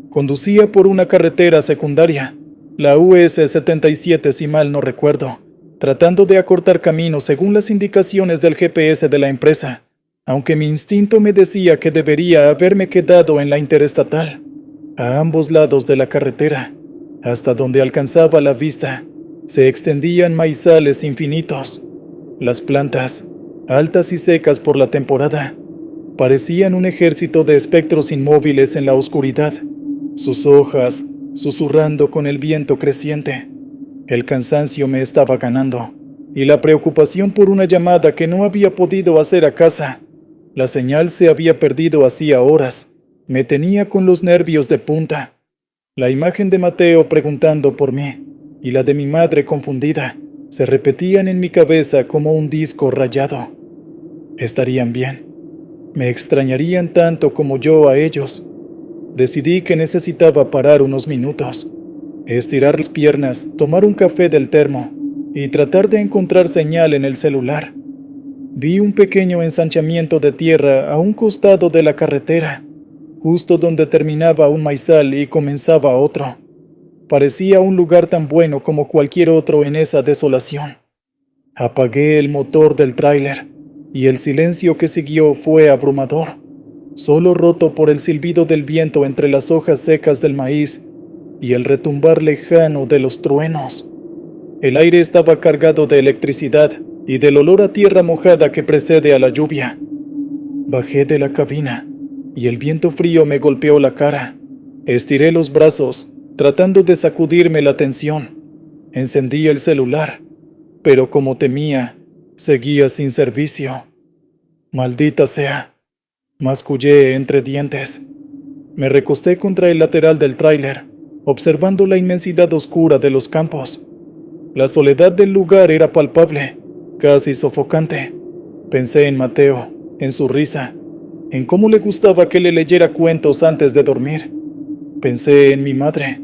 Conducía por una carretera secundaria, la US 77 si mal no recuerdo, tratando de acortar camino según las indicaciones del GPS de la empresa, aunque mi instinto me decía que debería haberme quedado en la interestatal, a ambos lados de la carretera, hasta donde alcanzaba la vista. Se extendían maizales infinitos. Las plantas, altas y secas por la temporada, parecían un ejército de espectros inmóviles en la oscuridad, sus hojas susurrando con el viento creciente. El cansancio me estaba ganando, y la preocupación por una llamada que no había podido hacer a casa. La señal se había perdido hacía horas. Me tenía con los nervios de punta. La imagen de Mateo preguntando por mí y la de mi madre confundida se repetían en mi cabeza como un disco rayado. Estarían bien. Me extrañarían tanto como yo a ellos. Decidí que necesitaba parar unos minutos, estirar las piernas, tomar un café del termo y tratar de encontrar señal en el celular. Vi un pequeño ensanchamiento de tierra a un costado de la carretera, justo donde terminaba un maizal y comenzaba otro. Parecía un lugar tan bueno como cualquier otro en esa desolación. Apagué el motor del tráiler y el silencio que siguió fue abrumador, solo roto por el silbido del viento entre las hojas secas del maíz y el retumbar lejano de los truenos. El aire estaba cargado de electricidad y del olor a tierra mojada que precede a la lluvia. Bajé de la cabina y el viento frío me golpeó la cara. Estiré los brazos, tratando de sacudirme la tensión. Encendí el celular, pero como temía, seguía sin servicio. Maldita sea, mascullé entre dientes. Me recosté contra el lateral del tráiler, observando la inmensidad oscura de los campos. La soledad del lugar era palpable, casi sofocante. Pensé en Mateo, en su risa, en cómo le gustaba que le leyera cuentos antes de dormir. Pensé en mi madre,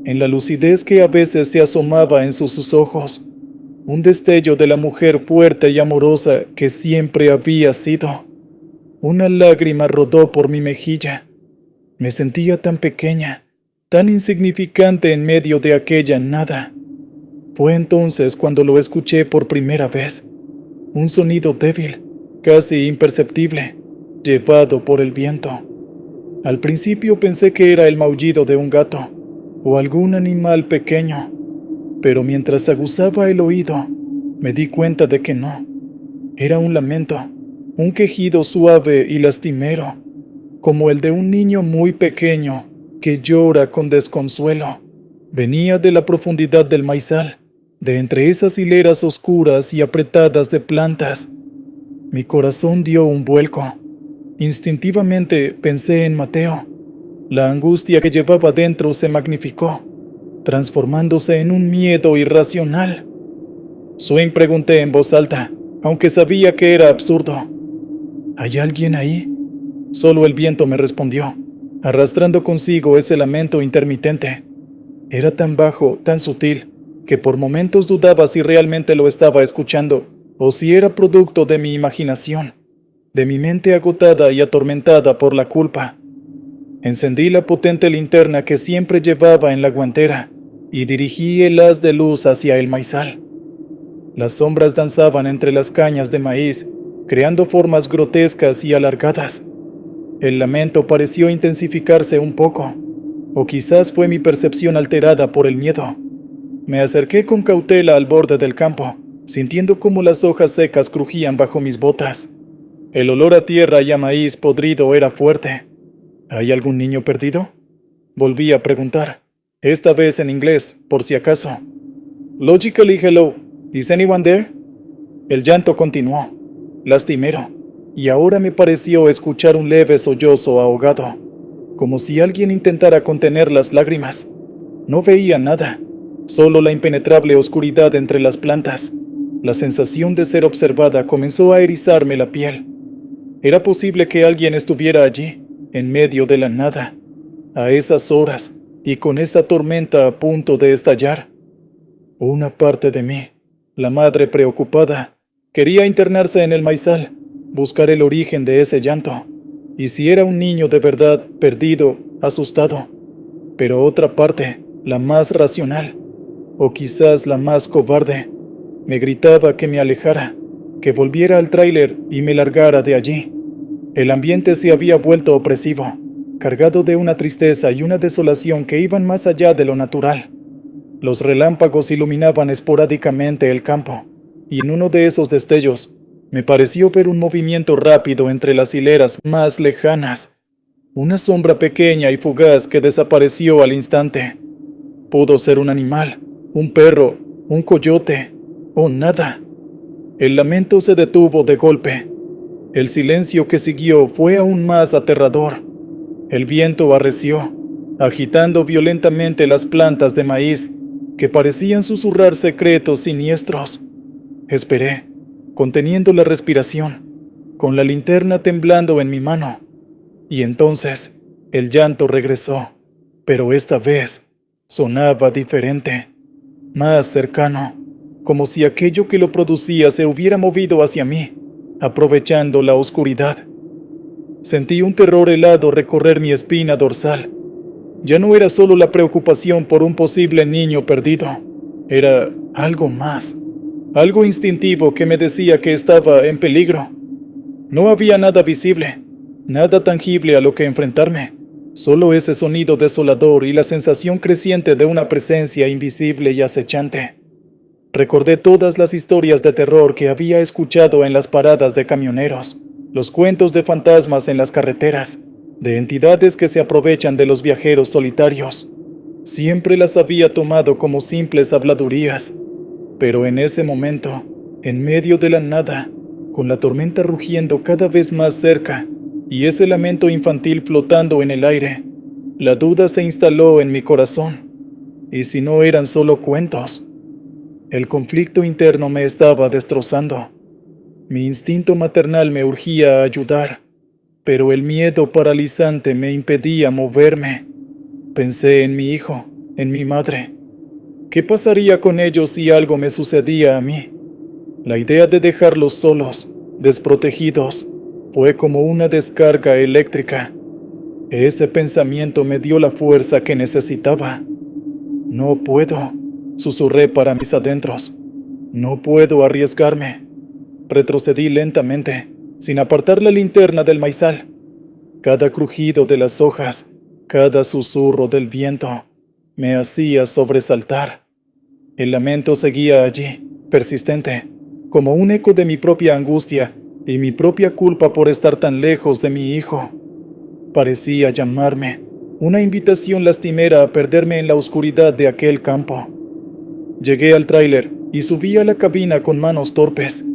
en la lucidez que a veces se asomaba en sus ojos, un destello de la mujer fuerte y amorosa que siempre había sido. Una lágrima rodó por mi mejilla. Me sentía tan pequeña, tan insignificante en medio de aquella nada. Fue entonces cuando lo escuché por primera vez. Un sonido débil, casi imperceptible, llevado por el viento. Al principio pensé que era el maullido de un gato o algún animal pequeño, pero mientras aguzaba el oído, me di cuenta de que no. Era un lamento, un quejido suave y lastimero, como el de un niño muy pequeño que llora con desconsuelo. Venía de la profundidad del maizal, de entre esas hileras oscuras y apretadas de plantas. Mi corazón dio un vuelco. Instintivamente pensé en Mateo. La angustia que llevaba dentro se magnificó, transformándose en un miedo irracional. Swing, pregunté en voz alta, aunque sabía que era absurdo. ¿Hay alguien ahí? Solo el viento me respondió, arrastrando consigo ese lamento intermitente. Era tan bajo, tan sutil, que por momentos dudaba si realmente lo estaba escuchando o si era producto de mi imaginación, de mi mente agotada y atormentada por la culpa. Encendí la potente linterna que siempre llevaba en la guantera y dirigí el haz de luz hacia el maizal. Las sombras danzaban entre las cañas de maíz, creando formas grotescas y alargadas. El lamento pareció intensificarse un poco, o quizás fue mi percepción alterada por el miedo. Me acerqué con cautela al borde del campo, sintiendo cómo las hojas secas crujían bajo mis botas. El olor a tierra y a maíz podrido era fuerte. ¿Hay algún niño perdido? Volví a preguntar, esta vez en inglés, por si acaso. Logically hello, is anyone there? El llanto continuó, lastimero, y ahora me pareció escuchar un leve sollozo ahogado, como si alguien intentara contener las lágrimas. No veía nada, solo la impenetrable oscuridad entre las plantas. La sensación de ser observada comenzó a erizarme la piel. Era posible que alguien estuviera allí, en medio de la nada, a esas horas y con esa tormenta a punto de estallar. Una parte de mí, la madre preocupada, quería internarse en el maizal, buscar el origen de ese llanto, y si era un niño de verdad perdido, asustado. Pero otra parte, la más racional, o quizás la más cobarde, me gritaba que me alejara, que volviera al tráiler y me largara de allí. El ambiente se había vuelto opresivo, cargado de una tristeza y una desolación que iban más allá de lo natural. Los relámpagos iluminaban esporádicamente el campo, y en uno de esos destellos me pareció ver un movimiento rápido entre las hileras más lejanas, una sombra pequeña y fugaz que desapareció al instante. Pudo ser un animal, un perro, un coyote, o nada. El lamento se detuvo de golpe. El silencio que siguió fue aún más aterrador. El viento arreció, agitando violentamente las plantas de maíz que parecían susurrar secretos siniestros. Esperé, conteniendo la respiración, con la linterna temblando en mi mano. Y entonces, el llanto regresó, pero esta vez sonaba diferente, más cercano, como si aquello que lo producía se hubiera movido hacia mí, aprovechando la oscuridad. Sentí un terror helado recorrer mi espina dorsal. Ya no era solo la preocupación por un posible niño perdido, era algo más, algo instintivo que me decía que estaba en peligro. No había nada visible, nada tangible a lo que enfrentarme, solo ese sonido desolador y la sensación creciente de una presencia invisible y acechante. Recordé todas las historias de terror que había escuchado en las paradas de camioneros, los cuentos de fantasmas en las carreteras, de entidades que se aprovechan de los viajeros solitarios. Siempre las había tomado como simples habladurías, pero en ese momento, en medio de la nada, con la tormenta rugiendo cada vez más cerca y ese lamento infantil flotando en el aire, la duda se instaló en mi corazón. ¿Y si no eran solo cuentos? El conflicto interno me estaba destrozando. Mi instinto maternal me urgía a ayudar, pero el miedo paralizante me impedía moverme. Pensé en mi hijo, en mi madre. ¿Qué pasaría con ellos si algo me sucedía a mí? La idea de dejarlos solos, desprotegidos, fue como una descarga eléctrica. Ese pensamiento me dio la fuerza que necesitaba. No puedo, susurré para mis adentros. No puedo arriesgarme. Retrocedí lentamente, sin apartar la linterna del maizal. Cada crujido de las hojas, cada susurro del viento, me hacía sobresaltar. El lamento seguía allí, persistente, como un eco de mi propia angustia y mi propia culpa por estar tan lejos de mi hijo. Parecía llamarme, una invitación lastimera a perderme en la oscuridad de aquel campo. Llegué al tráiler y subí a la cabina con manos torpes.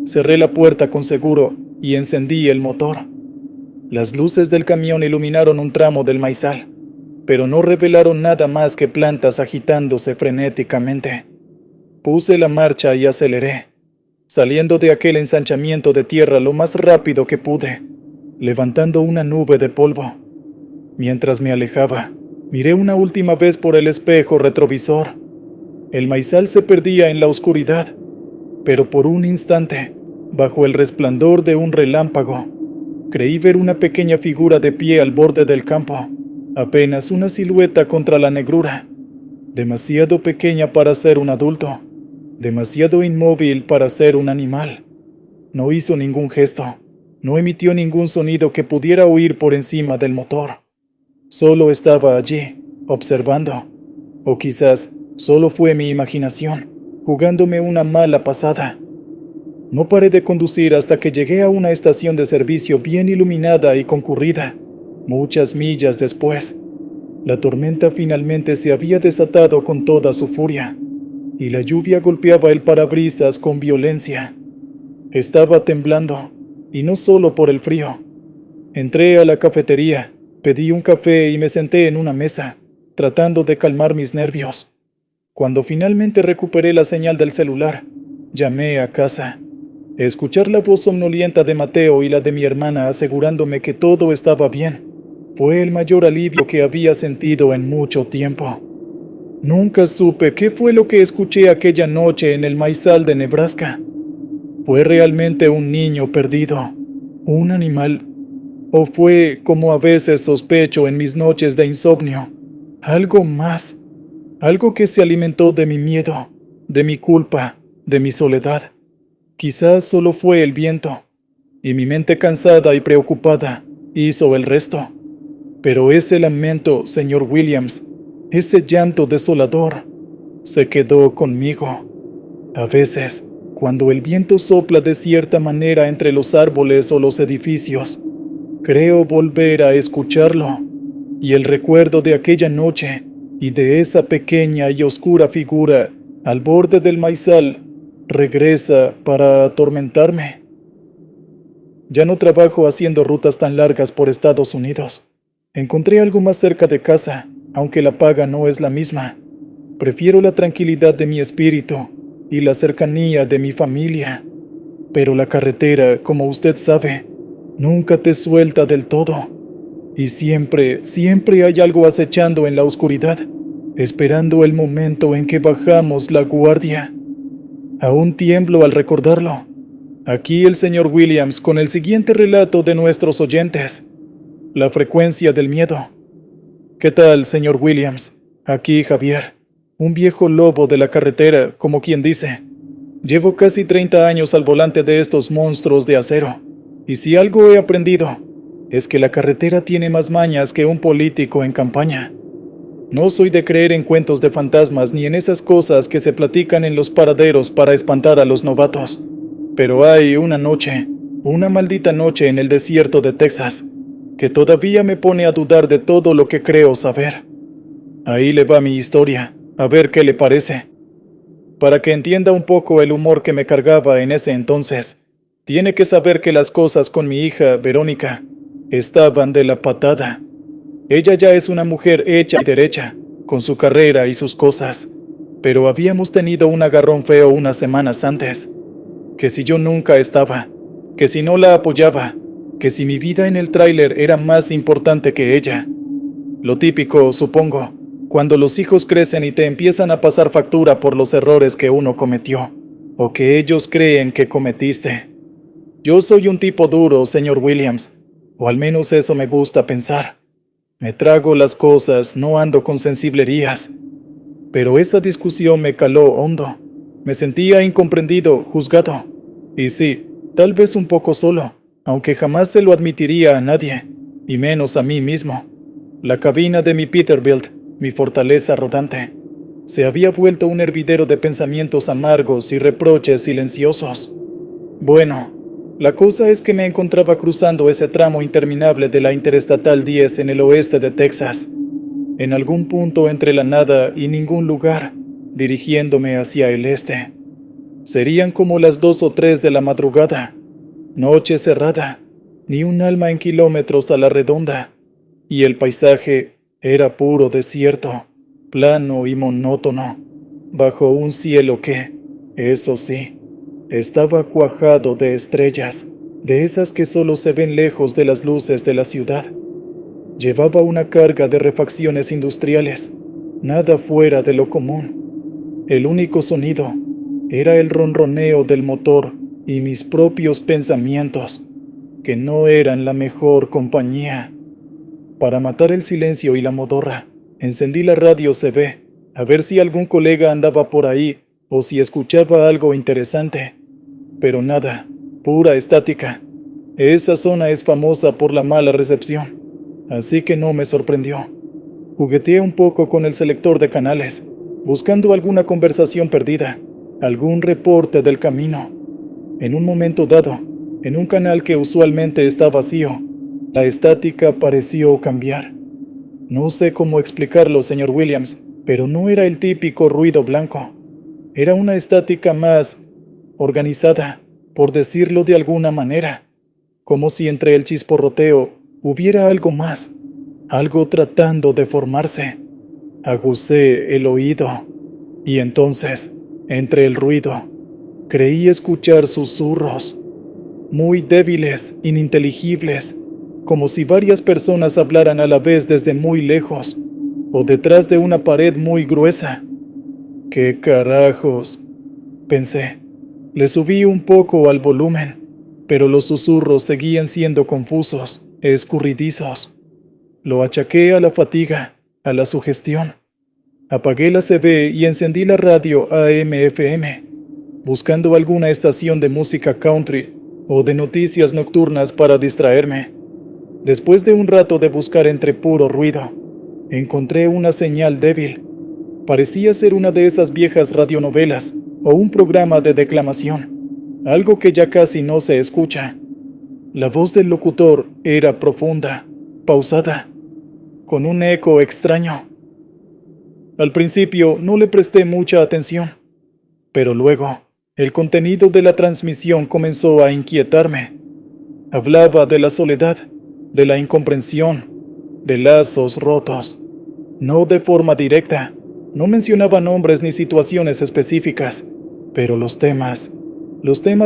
Cerré la puerta con seguro y encendí el motor. Las luces del camión iluminaron un tramo del maizal, pero no revelaron nada más que plantas agitándose frenéticamente. Puse la marcha y aceleré, saliendo de aquel ensanchamiento de tierra lo más rápido que pude, levantando una nube de polvo. Mientras me alejaba, miré una última vez por el espejo retrovisor. El maizal se perdía en la oscuridad, pero por un instante, bajo el resplandor de un relámpago, creí ver una pequeña figura de pie al borde del campo, apenas una silueta contra la negrura, demasiado pequeña para ser un adulto, demasiado inmóvil para ser un animal. No hizo ningún gesto, no emitió ningún sonido que pudiera oír por encima del motor. Solo estaba allí, observando, o quizás solo fue mi imaginación, jugándome una mala pasada. No paré de conducir hasta que llegué a una estación de servicio bien iluminada y concurrida. Muchas millas después, la tormenta finalmente se había desatado con toda su furia, y la lluvia golpeaba el parabrisas con violencia. Estaba temblando, y no solo por el frío. Entré a la cafetería, pedí un café y me senté en una mesa, tratando de calmar mis nervios. Cuando finalmente recuperé la señal del celular, llamé a casa. Escuchar la voz somnolienta de Mateo y la de mi hermana asegurándome que todo estaba bien fue el mayor alivio que había sentido en mucho tiempo. Nunca supe qué fue lo que escuché aquella noche en el maizal de Nebraska. ¿Fue realmente un niño perdido? ¿Un animal? ¿O fue, como a veces sospecho en mis noches de insomnio, algo más? Algo que se alimentó de mi miedo, de mi culpa, de mi soledad. Quizás solo fue el viento, y mi mente cansada y preocupada hizo el resto. Pero ese lamento, señor Williams, ese llanto desolador, se quedó conmigo. A veces, cuando el viento sopla de cierta manera entre los árboles o los edificios, creo volver a escucharlo, y el recuerdo de aquella noche y de esa pequeña y oscura figura al borde del maizal regresa para atormentarme. Ya no trabajo haciendo rutas tan largas por Estados Unidos. Encontré algo más cerca de casa, aunque la paga no es la misma. Prefiero la tranquilidad de mi espíritu y la cercanía de mi familia. Pero la carretera, como usted sabe, nunca te suelta del todo. Y siempre hay algo acechando en la oscuridad, esperando el momento en que bajamos la guardia. Aún tiemblo al recordarlo. Aquí el señor Williams con el siguiente relato de nuestros oyentes. La frecuencia del miedo. ¿Qué tal, señor Williams? Aquí Javier, un viejo lobo de la carretera, como quien dice. Llevo casi 30 años al volante de estos monstruos de acero, y si algo he aprendido, es que la carretera tiene más mañas que un político en campaña. No soy de creer en cuentos de fantasmas ni en esas cosas que se platican en los paraderos para espantar a los novatos. Pero hay una noche, una maldita noche en el desierto de Texas, que todavía me pone a dudar de todo lo que creo saber. Ahí le va mi historia, a ver qué le parece. Para que entienda un poco el humor que me cargaba en ese entonces, tiene que saber que las cosas con mi hija, Verónica, estaban de la patada. Ella ya es una mujer hecha y derecha, con su carrera y sus cosas. pero habíamos tenido un agarrón feo unas semanas antes. Que si yo nunca estaba, que si no la apoyaba, que si mi vida en el tráiler era más importante que ella. Lo típico, supongo, cuando los hijos crecen y te empiezan a pasar factura por los errores que uno cometió, o que ellos creen que cometiste. Yo soy un tipo duro, señor Williams, o al menos eso me gusta pensar. Me trago las cosas, no ando con sensiblerías. Pero esa discusión me caló hondo. Me sentía incomprendido, juzgado. Y sí, tal vez un poco solo, aunque jamás se lo admitiría a nadie, y menos a mí mismo. La cabina de mi Peterbilt, mi fortaleza rodante, se había vuelto un hervidero de pensamientos amargos y reproches silenciosos. Bueno, la cosa es que me encontraba cruzando ese tramo interminable de la Interestatal 10 en el oeste de Texas, en algún punto entre la nada y ningún lugar, dirigiéndome hacia el este. Serían como las 2 o 3 de la madrugada, noche cerrada, ni un alma en kilómetros a la redonda, y el paisaje era puro desierto, plano y monótono, bajo un cielo que, eso sí, estaba cuajado de estrellas, de esas que solo se ven lejos de las luces de la ciudad. Llevaba una carga de refacciones industriales, nada fuera de lo común. El único sonido era el ronroneo del motor y mis propios pensamientos, que no eran la mejor compañía. Para matar el silencio y la modorra, encendí la radio CB, a ver si algún colega andaba por ahí o si escuchaba algo interesante. Pero nada, pura estática. Esa zona es famosa por la mala recepción, así que no me sorprendió. Jugueteé un poco con el selector de canales, buscando alguna conversación perdida, algún reporte del camino. En un momento dado, en un canal que usualmente está vacío, la estática pareció cambiar. No sé cómo explicarlo, señor Williams, pero no era el típico ruido blanco. Era una estática más organizada, por decirlo de alguna manera, como si entre el chisporroteo hubiera algo más, algo tratando de formarse. Agucé el oído, y entonces, entre el ruido, creí escuchar susurros, muy débiles, ininteligibles, como si varias personas hablaran a la vez desde muy lejos, o detrás de una pared muy gruesa. ¡Qué carajos!, pensé. Le subí un poco al volumen, pero los susurros seguían siendo confusos, escurridizos. Lo achaqué a la fatiga, a la sugestión. Apagué la CB y encendí la radio AM/FM, buscando alguna estación de música country o de noticias nocturnas para distraerme. Después de un rato de buscar entre puro ruido, encontré una señal débil. Parecía ser una de esas viejas radionovelas o un programa de declamación, algo que ya casi no se escucha. La voz del locutor era profunda, pausada, con un eco extraño. Al principio no le presté mucha atención, pero luego el contenido de la transmisión comenzó a inquietarme. Hablaba de la soledad, de la incomprensión, de lazos rotos. No de forma directa, no mencionaba nombres ni situaciones específicas, pero los temas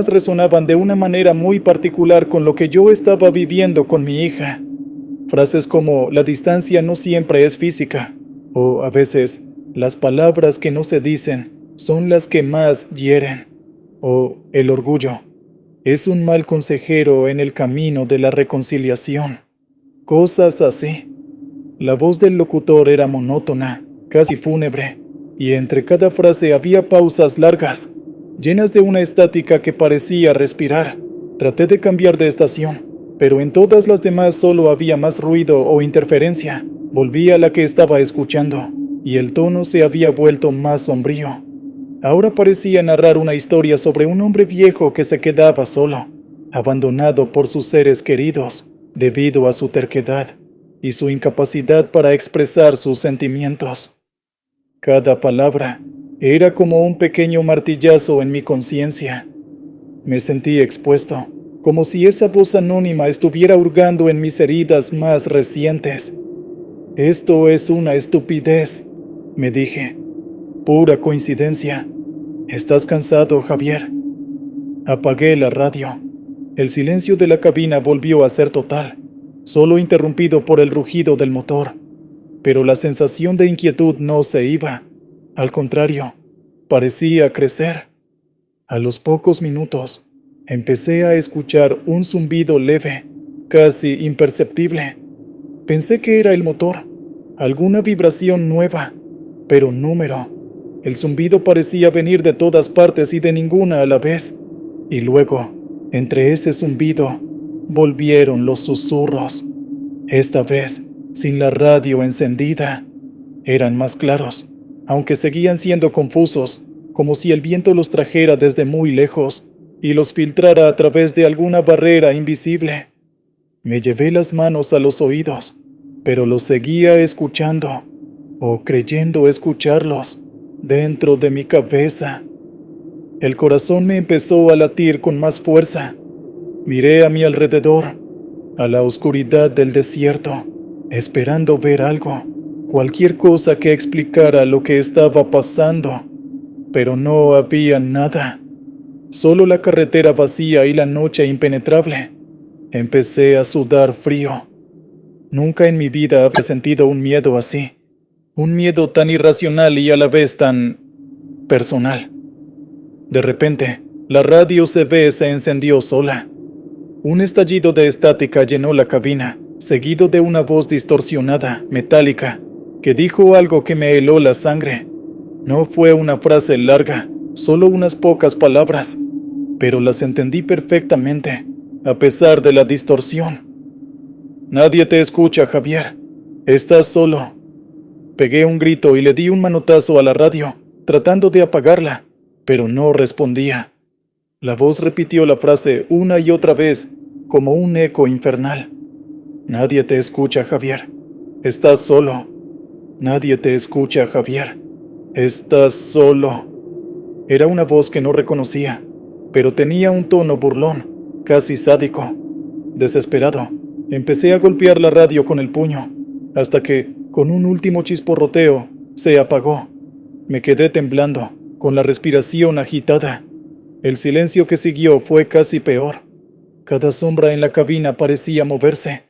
resonaban de una manera muy particular con lo que yo estaba viviendo con mi hija. Frases como la distancia no siempre es física, o a veces las palabras que no se dicen son las que más hieren, o el orgullo es un mal consejero en el camino de la reconciliación. Cosas así. La voz del locutor era monótona, casi fúnebre, y entre cada frase había pausas largas, llenas de una estática que parecía respirar. Traté de cambiar de estación, pero en todas las demás solo había más ruido o interferencia. Volví a la que estaba escuchando, y el tono se había vuelto más sombrío. Ahora parecía narrar una historia sobre un hombre viejo que se quedaba solo, abandonado por sus seres queridos, debido a su terquedad y su incapacidad para expresar sus sentimientos. Cada palabra era como un pequeño martillazo en mi conciencia. Me sentí expuesto, como si esa voz anónima estuviera hurgando en mis heridas más recientes. Esto es una estupidez, me dije. Pura coincidencia. ¿Estás cansado, Javier? Apagué la radio. El silencio de la cabina volvió a ser total, solo interrumpido por el rugido del motor. Pero la sensación de inquietud no se iba. Al contrario, parecía crecer. A los pocos minutos, empecé a escuchar un zumbido leve, casi imperceptible. Pensé que era el motor, alguna vibración nueva, pero número. El zumbido parecía venir de todas partes y de ninguna a la vez. Y luego, entre ese zumbido, volvieron los susurros. Esta vez, sin la radio encendida. Eran más claros, aunque seguían siendo confusos, como si el viento los trajera desde muy lejos y los filtrara a través de alguna barrera invisible. Me llevé las manos a los oídos, pero los seguía escuchando, o creyendo escucharlos, dentro de mi cabeza. El corazón me empezó a latir con más fuerza. Miré a mi alrededor, a la oscuridad del desierto, esperando ver algo, cualquier cosa que explicara lo que estaba pasando, pero no había nada. Solo la carretera vacía y la noche impenetrable. Empecé a sudar frío. Nunca en mi vida había sentido un miedo así. Un miedo tan irracional y a la vez tan personal. De repente, la radio CB se encendió sola. Un estallido de estática llenó la cabina, seguido de una voz distorsionada, metálica, que dijo algo que me heló la sangre. No fue una frase larga, solo unas pocas palabras, pero las entendí perfectamente, a pesar de la distorsión. Nadie te escucha, Javier. Estás solo. Pegué un grito y le di un manotazo a la radio, tratando de apagarla, pero no respondía. La voz repitió la frase una y otra vez, como un eco infernal. Nadie te escucha, Javier. Estás solo. Nadie te escucha, Javier. Estás solo. Era una voz que no reconocía, pero tenía un tono burlón, casi sádico. Desesperado, empecé a golpear la radio con el puño, hasta que, con un último chisporroteo, se apagó. Me quedé temblando, con la respiración agitada. El silencio que siguió fue casi peor. Cada sombra en la cabina parecía moverse.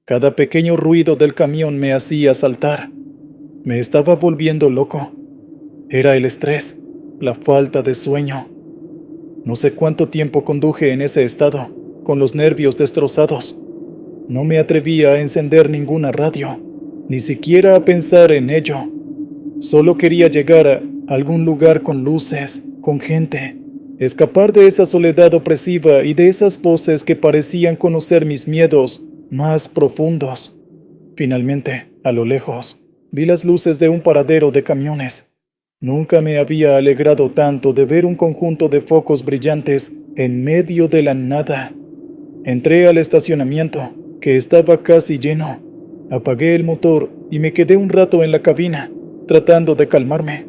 Cada pequeño ruido del camión me hacía saltar. Me estaba volviendo loco. Era el estrés, la falta de sueño. No sé cuánto tiempo conduje en ese estado, con los nervios destrozados. No me atrevía a encender ninguna radio, ni siquiera a pensar en ello. Solo quería llegar a algún lugar con luces, con gente, escapar de esa soledad opresiva y de esas voces que parecían conocer mis miedos más profundos. Finalmente, a lo lejos, vi las luces de un paradero de camiones. Nunca me había alegrado tanto de ver un conjunto de focos brillantes en medio de la nada. Entré al estacionamiento, que estaba casi lleno. Apagué el motor y me quedé un rato en la cabina, tratando de calmarme.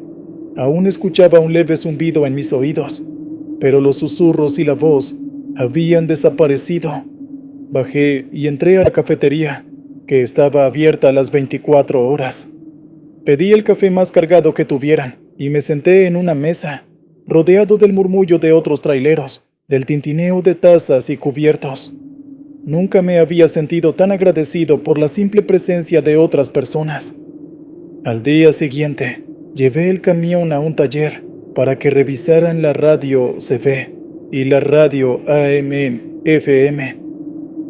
Aún escuchaba un leve zumbido en mis oídos, pero los susurros y la voz habían desaparecido. Bajé y entré a la cafetería, que estaba abierta a las 24 horas. Pedí el café más cargado que tuvieran y me senté en una mesa, rodeado del murmullo de otros traileros, del tintineo de tazas y cubiertos. Nunca me había sentido tan agradecido por la simple presencia de otras personas. Al día siguiente, llevé el camión a un taller para que revisaran la radio CB y la radio AM/FM.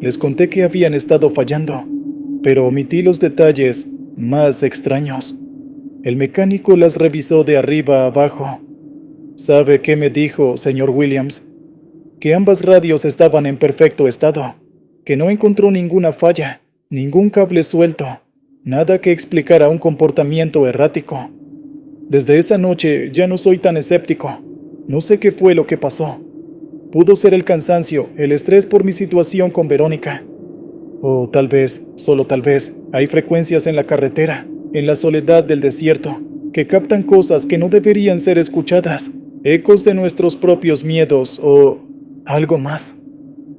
Les conté que habían estado fallando, pero omití los detalles más extraños. El mecánico las revisó de arriba a abajo. ¿Sabe qué me dijo, señor Williams? Que ambas radios estaban en perfecto estado, que no encontró ninguna falla, ningún cable suelto, nada que explicara un comportamiento errático. Desde esa noche ya no soy tan escéptico. No sé qué fue lo que pasó. Pudo ser el cansancio, el estrés por mi situación con Verónica. O tal vez, solo tal vez, hay frecuencias en la carretera, en la soledad del desierto, que captan cosas que no deberían ser escuchadas, ecos de nuestros propios miedos o algo más.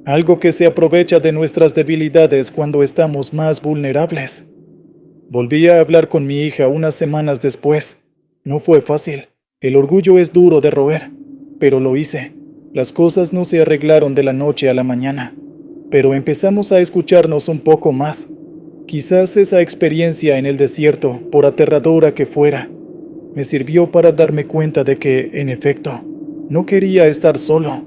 Algo que se aprovecha de nuestras debilidades cuando estamos más vulnerables. Volví a hablar con mi hija unas semanas después. No fue fácil. El orgullo es duro de roer, pero lo hice. Las cosas no se arreglaron de la noche a la mañana, pero empezamos a escucharnos un poco más. Quizás esa experiencia en el desierto, por aterradora que fuera, me sirvió para darme cuenta de que, en efecto, no quería estar solo.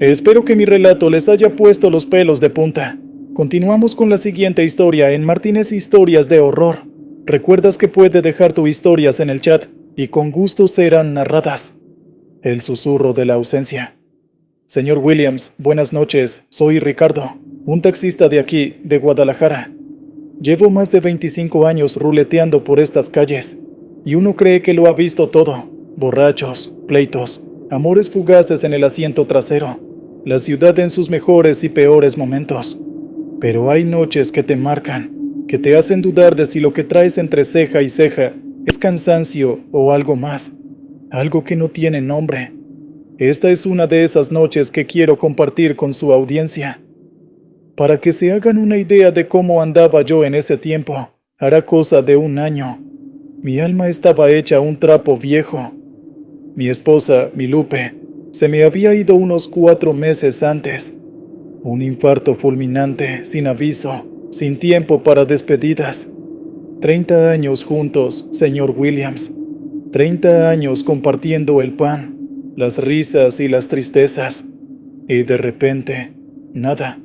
Espero que mi relato les haya puesto los pelos de punta. Continuamos con la siguiente historia en Martínez Historias de Horror. Recuerdas que puedes dejar tus historias en el chat y con gusto serán narradas. El susurro de la ausencia. Señor Williams, buenas noches. Soy Ricardo, un taxista de aquí, de Guadalajara. Llevo más de 25 años ruleteando por estas calles, y uno cree que lo ha visto todo. Borrachos, pleitos, amores fugaces en el asiento trasero, la ciudad en sus mejores y peores momentos. Pero hay noches que te marcan, que te hacen dudar de si lo que traes entre ceja y ceja es cansancio o algo más, algo que no tiene nombre. Esta es una de esas noches que quiero compartir con su audiencia. Para que se hagan una idea de cómo andaba yo en ese tiempo, hará cosa de un año. Mi alma estaba hecha un trapo viejo. Mi esposa, mi Lupe, se me había ido unos 4 meses antes. Un infarto fulminante, sin aviso, sin tiempo para despedidas. 30 años juntos, señor Williams. 30 años compartiendo el pan, las risas y las tristezas. Y de repente, nada.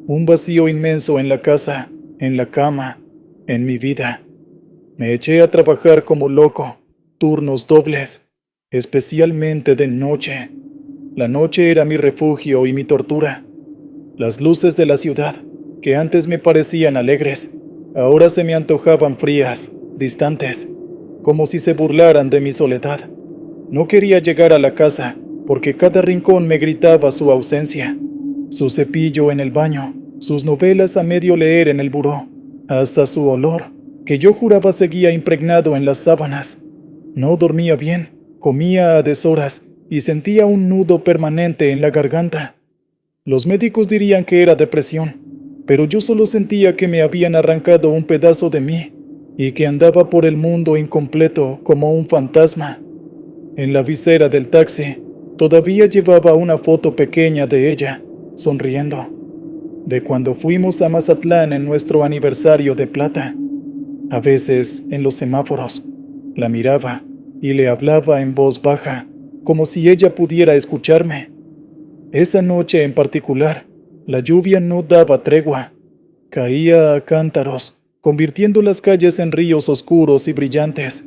Un vacío inmenso en la casa, en la cama, en mi vida. Me eché a trabajar como loco, turnos dobles, especialmente de noche. La noche era mi refugio y mi tortura. Las luces de la ciudad, que antes me parecían alegres, ahora se me antojaban frías, distantes, como si se burlaran de mi soledad. No quería llegar a la casa, porque cada rincón me gritaba su ausencia. Su cepillo en el baño, sus novelas a medio leer en el buró, hasta su olor, que yo juraba seguía impregnado en las sábanas. No dormía bien, comía a deshoras y sentía un nudo permanente en la garganta. Los médicos dirían que era depresión, pero yo solo sentía que me habían arrancado un pedazo de mí y que andaba por el mundo incompleto como un fantasma. En la visera del taxi todavía llevaba una foto pequeña de ella, sonriendo, de cuando fuimos a Mazatlán en nuestro aniversario de plata. A veces, en los semáforos, la miraba y le hablaba en voz baja, como si ella pudiera escucharme. Esa noche en particular, la lluvia no daba tregua. Caía a cántaros, convirtiendo las calles en ríos oscuros y brillantes.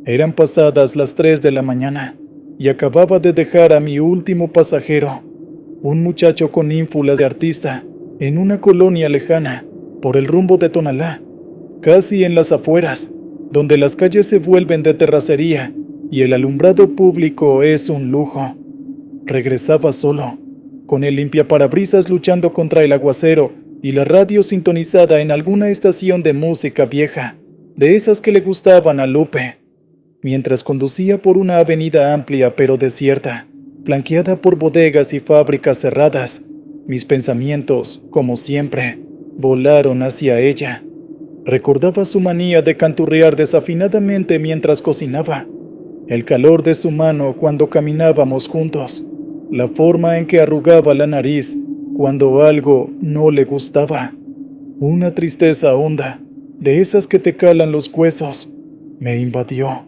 Eran pasadas las 3 de la mañana y acababa de dejar a mi último pasajero, un muchacho con ínfulas de artista, en una colonia lejana, por el rumbo de Tonalá, casi en las afueras, donde las calles se vuelven de terracería y el alumbrado público es un lujo. Regresaba solo, con el limpiaparabrisas luchando contra el aguacero y la radio sintonizada en alguna estación de música vieja, de esas que le gustaban a Lupe. Mientras conducía por una avenida amplia pero desierta, flanqueada por bodegas y fábricas cerradas, mis pensamientos, como siempre, volaron hacia ella. Recordaba su manía de canturrear desafinadamente mientras cocinaba, el calor de su mano cuando caminábamos juntos, la forma en que arrugaba la nariz cuando algo no le gustaba. Una tristeza honda, de esas que te calan los huesos, me invadió.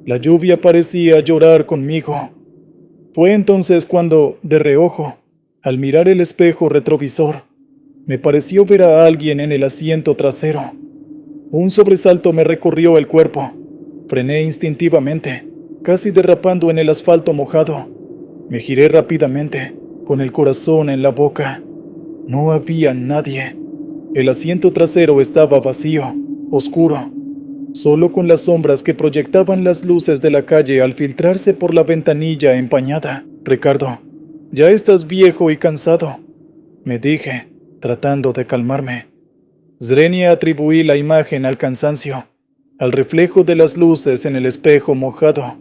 La lluvia parecía llorar conmigo. Fue entonces cuando, de reojo, al mirar el espejo retrovisor, me pareció ver a alguien en el asiento trasero. Un sobresalto me recorrió el cuerpo. Frené instintivamente, casi derrapando en el asfalto mojado. Me giré rápidamente, con el corazón en la boca. No había nadie. El asiento trasero estaba vacío, oscuro, solo con las sombras que proyectaban las luces de la calle al filtrarse por la ventanilla empañada. Ricardo, ya estás viejo y cansado, me dije, tratando de calmarme. Zrenia atribuí la imagen al cansancio, al reflejo de las luces en el espejo mojado,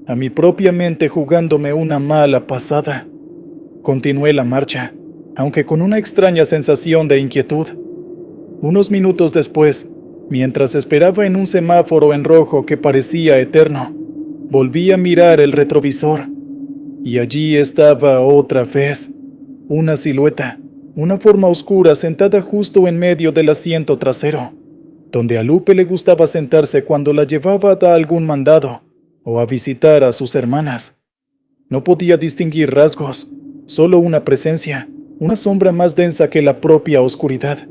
a mi propia mente jugándome una mala pasada. Continué la marcha, aunque con una extraña sensación de inquietud. Unos minutos después, mientras esperaba en un semáforo en rojo que parecía eterno, Volví a mirar el retrovisor, y allí estaba otra vez, una silueta, una forma oscura sentada justo en medio del asiento trasero, donde a Lupe le gustaba sentarse cuando la llevaba a algún mandado o a visitar a sus hermanas. No podía distinguir rasgos, solo una presencia, una sombra más densa que la propia oscuridad.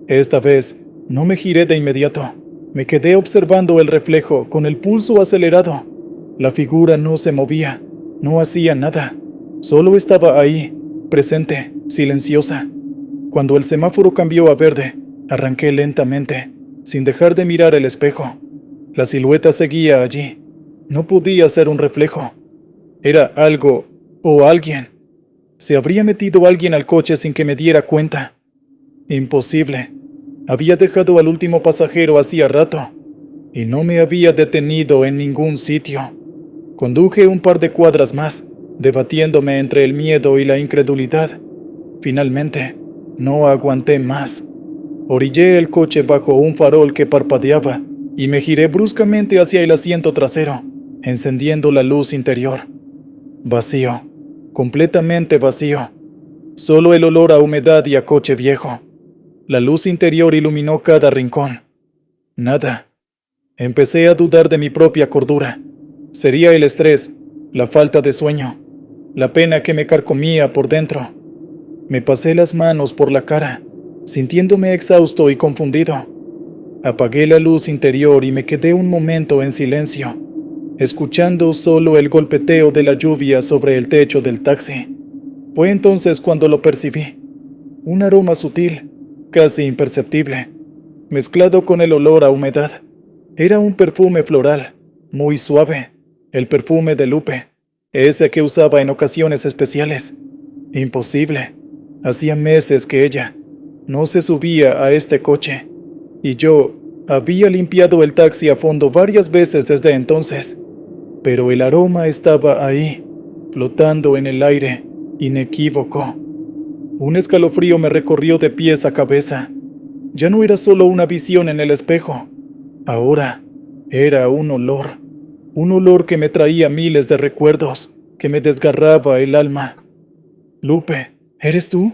Esta vez, no me giré de inmediato. Me quedé observando el reflejo con el pulso acelerado. La figura no se movía, no hacía nada. Solo estaba ahí, presente, silenciosa. Cuando el semáforo cambió a verde, arranqué lentamente, sin dejar de mirar el espejo. La silueta seguía allí. No podía ser un reflejo. Era algo o alguien. ¿Se habría metido alguien al coche sin que me diera cuenta? Imposible. Había dejado al último pasajero hacía rato, y no me había detenido en ningún sitio. Conduje un par de cuadras más, debatiéndome entre el miedo y la incredulidad. Finalmente, no aguanté más. Orillé el coche bajo un farol que parpadeaba y me giré bruscamente hacia el asiento trasero, encendiendo la luz interior. Vacío, completamente vacío. Solo el olor a humedad y a coche viejo. La luz interior iluminó cada rincón. Nada. Empecé a dudar de mi propia cordura. Sería el estrés, la falta de sueño, la pena que me carcomía por dentro. Me pasé las manos por la cara, sintiéndome exhausto y confundido. Apagué la luz interior y me quedé un momento en silencio, escuchando solo el golpeteo de la lluvia sobre el techo del taxi. Fue entonces cuando lo percibí. Un aroma sutil, casi imperceptible, mezclado con el olor a humedad. Era un perfume floral, muy suave, el perfume de Lupe, ese que usaba en ocasiones especiales. Imposible. Hacía meses que ella no se subía a este coche, y yo había limpiado el taxi a fondo varias veces desde entonces, pero el aroma estaba ahí, flotando en el aire, inequívoco. Un escalofrío me recorrió de pies a cabeza. Ya no era solo una visión en el espejo. Ahora era un olor que me traía miles de recuerdos, que me desgarraba el alma. Lupe, ¿eres tú?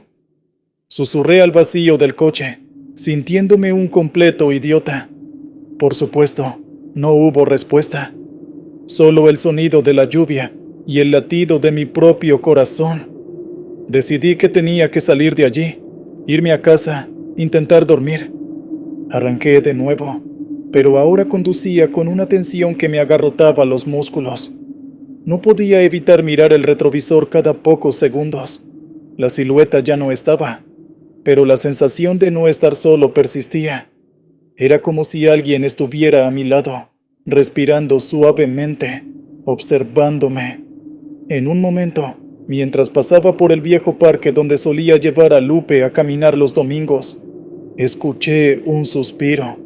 Susurré al vacío del coche, sintiéndome un completo idiota. Por supuesto, no hubo respuesta. Solo el sonido de la lluvia y el latido de mi propio corazón. Decidí que tenía que salir de allí, irme a casa, intentar dormir. Arranqué de nuevo, pero ahora conducía con una tensión que me agarrotaba los músculos. No podía evitar mirar el retrovisor cada pocos segundos. La silueta ya no estaba, pero la sensación de no estar solo persistía. Era como si alguien estuviera a mi lado, respirando suavemente, observándome. En un momento, mientras pasaba por el viejo parque donde solía llevar a Lupe a caminar los domingos, escuché un suspiro,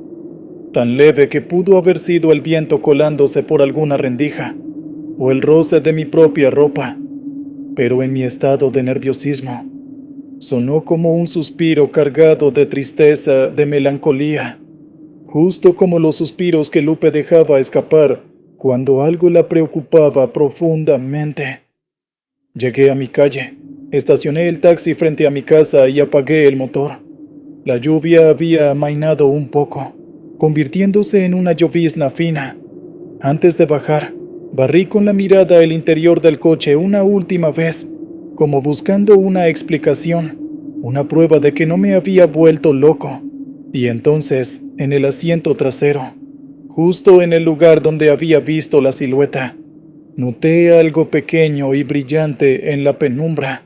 tan leve que pudo haber sido el viento colándose por alguna rendija, o el roce de mi propia ropa, pero en mi estado de nerviosismo, sonó como un suspiro cargado de tristeza, de melancolía, justo como los suspiros que Lupe dejaba escapar cuando algo la preocupaba profundamente. Llegué a mi calle, estacioné el taxi frente a mi casa y apagué el motor. La lluvia había amainado un poco, convirtiéndose en una llovizna fina. Antes de bajar, barrí con la mirada el interior del coche una última vez, como buscando una explicación, una prueba de que no me había vuelto loco. Y entonces, en el asiento trasero, justo en el lugar donde había visto la silueta, noté algo pequeño y brillante en la penumbra.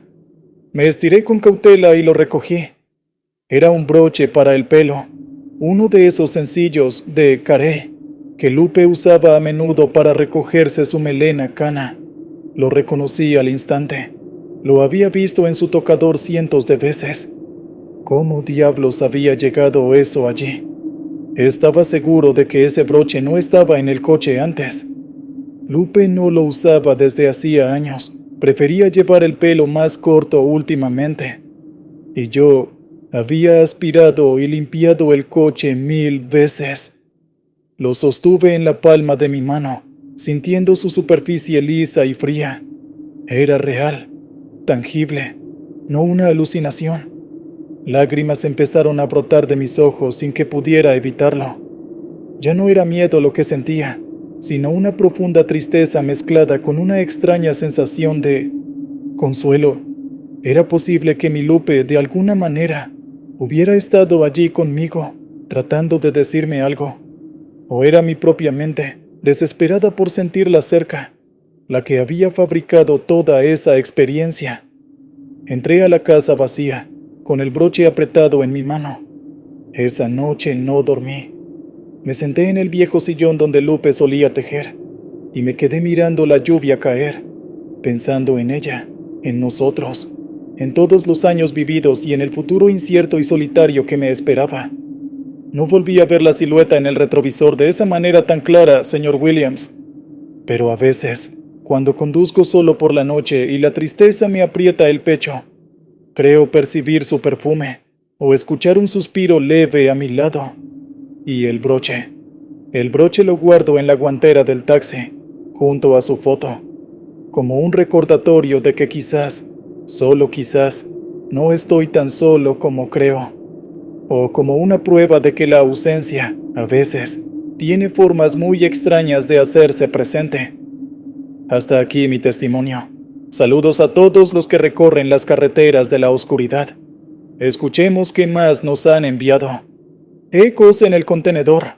Me estiré con cautela y lo recogí. Era un broche para el pelo, uno de esos sencillos de caré que Lupe usaba a menudo para recogerse su melena cana. Lo reconocí al instante. Lo había visto en su tocador cientos de veces. ¿Cómo diablos había llegado eso allí? Estaba seguro de que ese broche no estaba en el coche antes. Lupe no lo usaba desde hacía años. Prefería llevar el pelo más corto últimamente. Y yo había aspirado y limpiado el coche 1000 veces. Lo sostuve en la palma de mi mano, sintiendo su superficie lisa y fría. Era real, tangible, no una alucinación. Lágrimas empezaron a brotar de mis ojos sin que pudiera evitarlo. Ya no era miedo lo que sentía, sino una profunda tristeza mezclada con una extraña sensación de consuelo. Era posible que mi Lupe, de alguna manera, hubiera estado allí conmigo, tratando de decirme algo. O era mi propia mente, desesperada por sentirla cerca, la que había fabricado toda esa experiencia. Entré a la casa vacía, con el broche apretado en mi mano. Esa noche no dormí. Me senté en el viejo sillón donde Lupe solía tejer, y me quedé mirando la lluvia caer, pensando en ella, en nosotros, en todos los años vividos y en el futuro incierto y solitario que me esperaba. No volví a ver la silueta en el retrovisor de esa manera tan clara, señor Williams. Pero a veces, cuando conduzco solo por la noche y la tristeza me aprieta el pecho, creo percibir su perfume o escuchar un suspiro leve a mi lado. Y el broche lo guardo en la guantera del taxi, junto a su foto, como un recordatorio de que quizás, solo quizás, no estoy tan solo como creo, o como una prueba de que la ausencia, a veces, tiene formas muy extrañas de hacerse presente. Hasta aquí mi testimonio. Saludos a todos los que recorren las carreteras de la oscuridad. Escuchemos qué más nos han enviado. Ecos en el contenedor.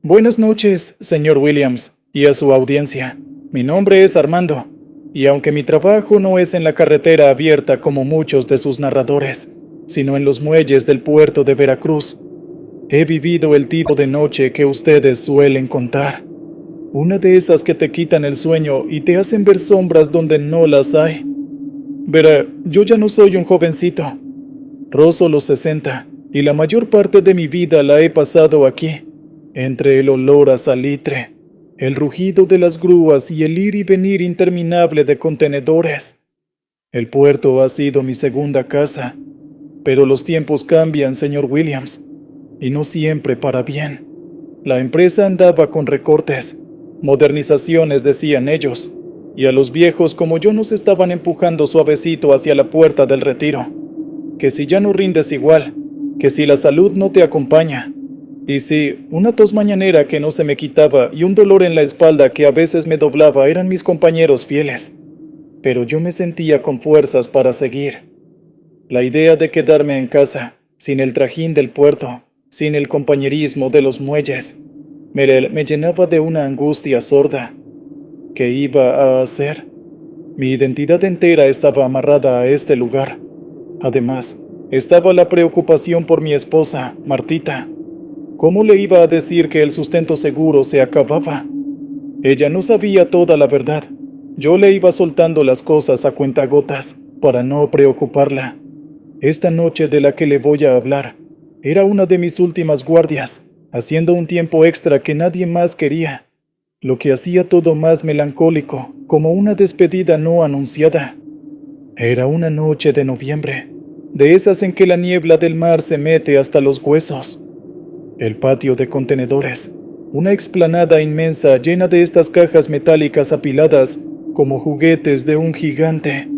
Buenas noches, señor Williams, y a su audiencia. Mi nombre es Armando, y aunque mi trabajo no es en la carretera abierta como muchos de sus narradores, sino en los muelles del puerto de Veracruz, he vivido el tipo de noche que ustedes suelen contar. Una de esas que te quitan el sueño y te hacen ver sombras donde no las hay. Verá, yo ya no soy un jovencito. Rozo los 60, y la mayor parte de mi vida la he pasado aquí, entre el olor a salitre, el rugido de las grúas y el ir y venir interminable de contenedores. El puerto ha sido mi segunda casa, pero los tiempos cambian, señor Williams, y no siempre para bien. La empresa andaba con recortes, modernizaciones decían ellos, y a los viejos como yo nos estaban empujando suavecito hacia la puerta del retiro. Que si ya no rindes igual, que si la salud no te acompaña, y si una tos mañanera que no se me quitaba y un dolor en la espalda que a veces me doblaba eran mis compañeros fieles. Pero yo me sentía con fuerzas para seguir. La idea de quedarme en casa, sin el trajín del puerto, sin el compañerismo de los muelles, me llenaba de una angustia sorda. ¿Qué iba a hacer? Mi identidad entera estaba amarrada a este lugar. Además, estaba la preocupación por mi esposa, Martita. ¿Cómo le iba a decir que el sustento seguro se acababa? Ella no sabía toda la verdad. Yo le iba soltando las cosas a cuentagotas para no preocuparla. Esta noche de la que le voy a hablar era una de mis últimas guardias, haciendo un tiempo extra que nadie más quería, lo que hacía todo más melancólico, como una despedida no anunciada. Era una noche de noviembre, de esas en que la niebla del mar se mete hasta los huesos. El patio de contenedores, una explanada inmensa llena de estas cajas metálicas apiladas como juguetes de un gigante,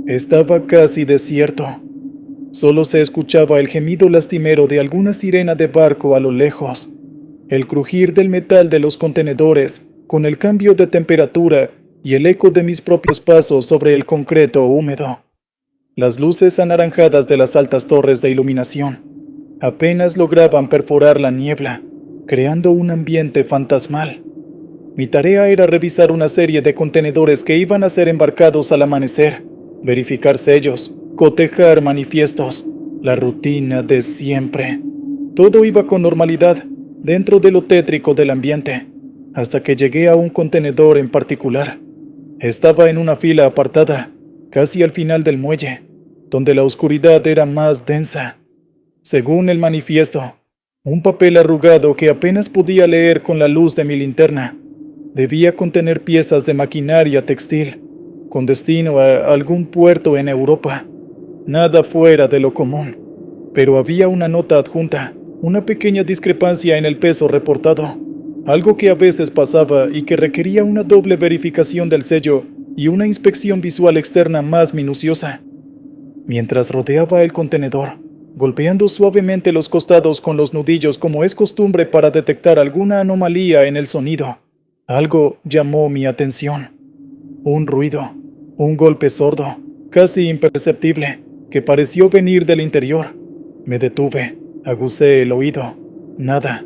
estaba casi desierto. Solo se escuchaba el gemido lastimero de alguna sirena de barco a lo lejos, el crujir del metal de los contenedores con el cambio de temperatura y el eco de mis propios pasos sobre el concreto húmedo. Las luces anaranjadas de las altas torres de iluminación apenas lograban perforar la niebla, creando un ambiente fantasmal. Mi tarea era revisar una serie de contenedores que iban a ser embarcados al amanecer, verificar sellos, cotejar manifiestos, la rutina de siempre. Todo iba con normalidad, dentro de lo tétrico del ambiente, hasta que llegué a un contenedor en particular. Estaba en una fila apartada, casi al final del muelle, donde la oscuridad era más densa. Según el manifiesto, un papel arrugado que apenas podía leer con la luz de mi linterna, debía contener piezas de maquinaria textil, con destino a algún puerto en Europa. Nada fuera de lo común, pero había una nota adjunta, una pequeña discrepancia en el peso reportado. algo que a veces pasaba y que requería una doble verificación del sello y una inspección visual externa más minuciosa. Mientras rodeaba el contenedor, golpeando suavemente los costados con los nudillos como es costumbre para detectar alguna anomalía en el sonido, algo llamó mi atención. Un ruido, un golpe sordo, casi imperceptible, que pareció venir del interior. Me detuve, agucé el oído. Nada.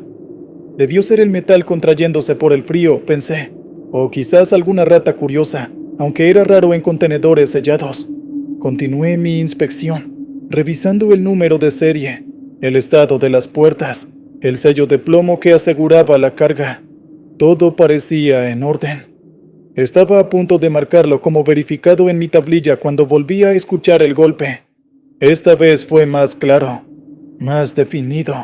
Debió ser el metal contrayéndose por el frío, pensé, o quizás alguna rata curiosa, aunque era raro en contenedores sellados. Continué mi inspección, revisando el número de serie, el estado de las puertas, el sello de plomo que aseguraba la carga. Todo parecía en orden. Estaba a punto de marcarlo como verificado en mi tablilla cuando volví a escuchar el golpe. Esta vez fue más claro, más definido.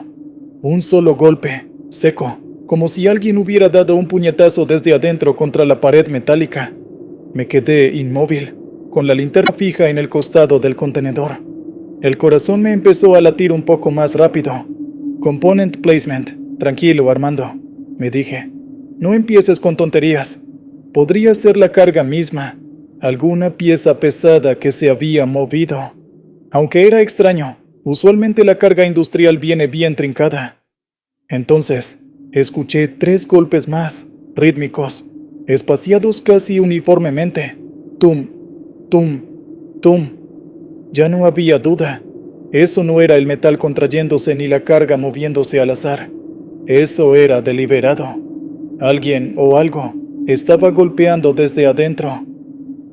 Un solo golpe, seco, como si alguien hubiera dado un puñetazo desde adentro contra la pared metálica. Me quedé inmóvil, con la linterna fija en el costado del contenedor. El corazón me empezó a latir un poco más rápido. Component placement. Tranquilo, Armando, me dije. No empieces con tonterías. Podría ser la carga misma, alguna pieza pesada que se había movido. Aunque era extraño, usualmente la carga industrial viene bien trincada. Entonces, escuché 3 golpes más, rítmicos, espaciados casi uniformemente. Tum, tum, tum. Ya no había duda. Eso no era el metal contrayéndose ni la carga moviéndose al azar. Eso era deliberado. Alguien o algo estaba golpeando desde adentro.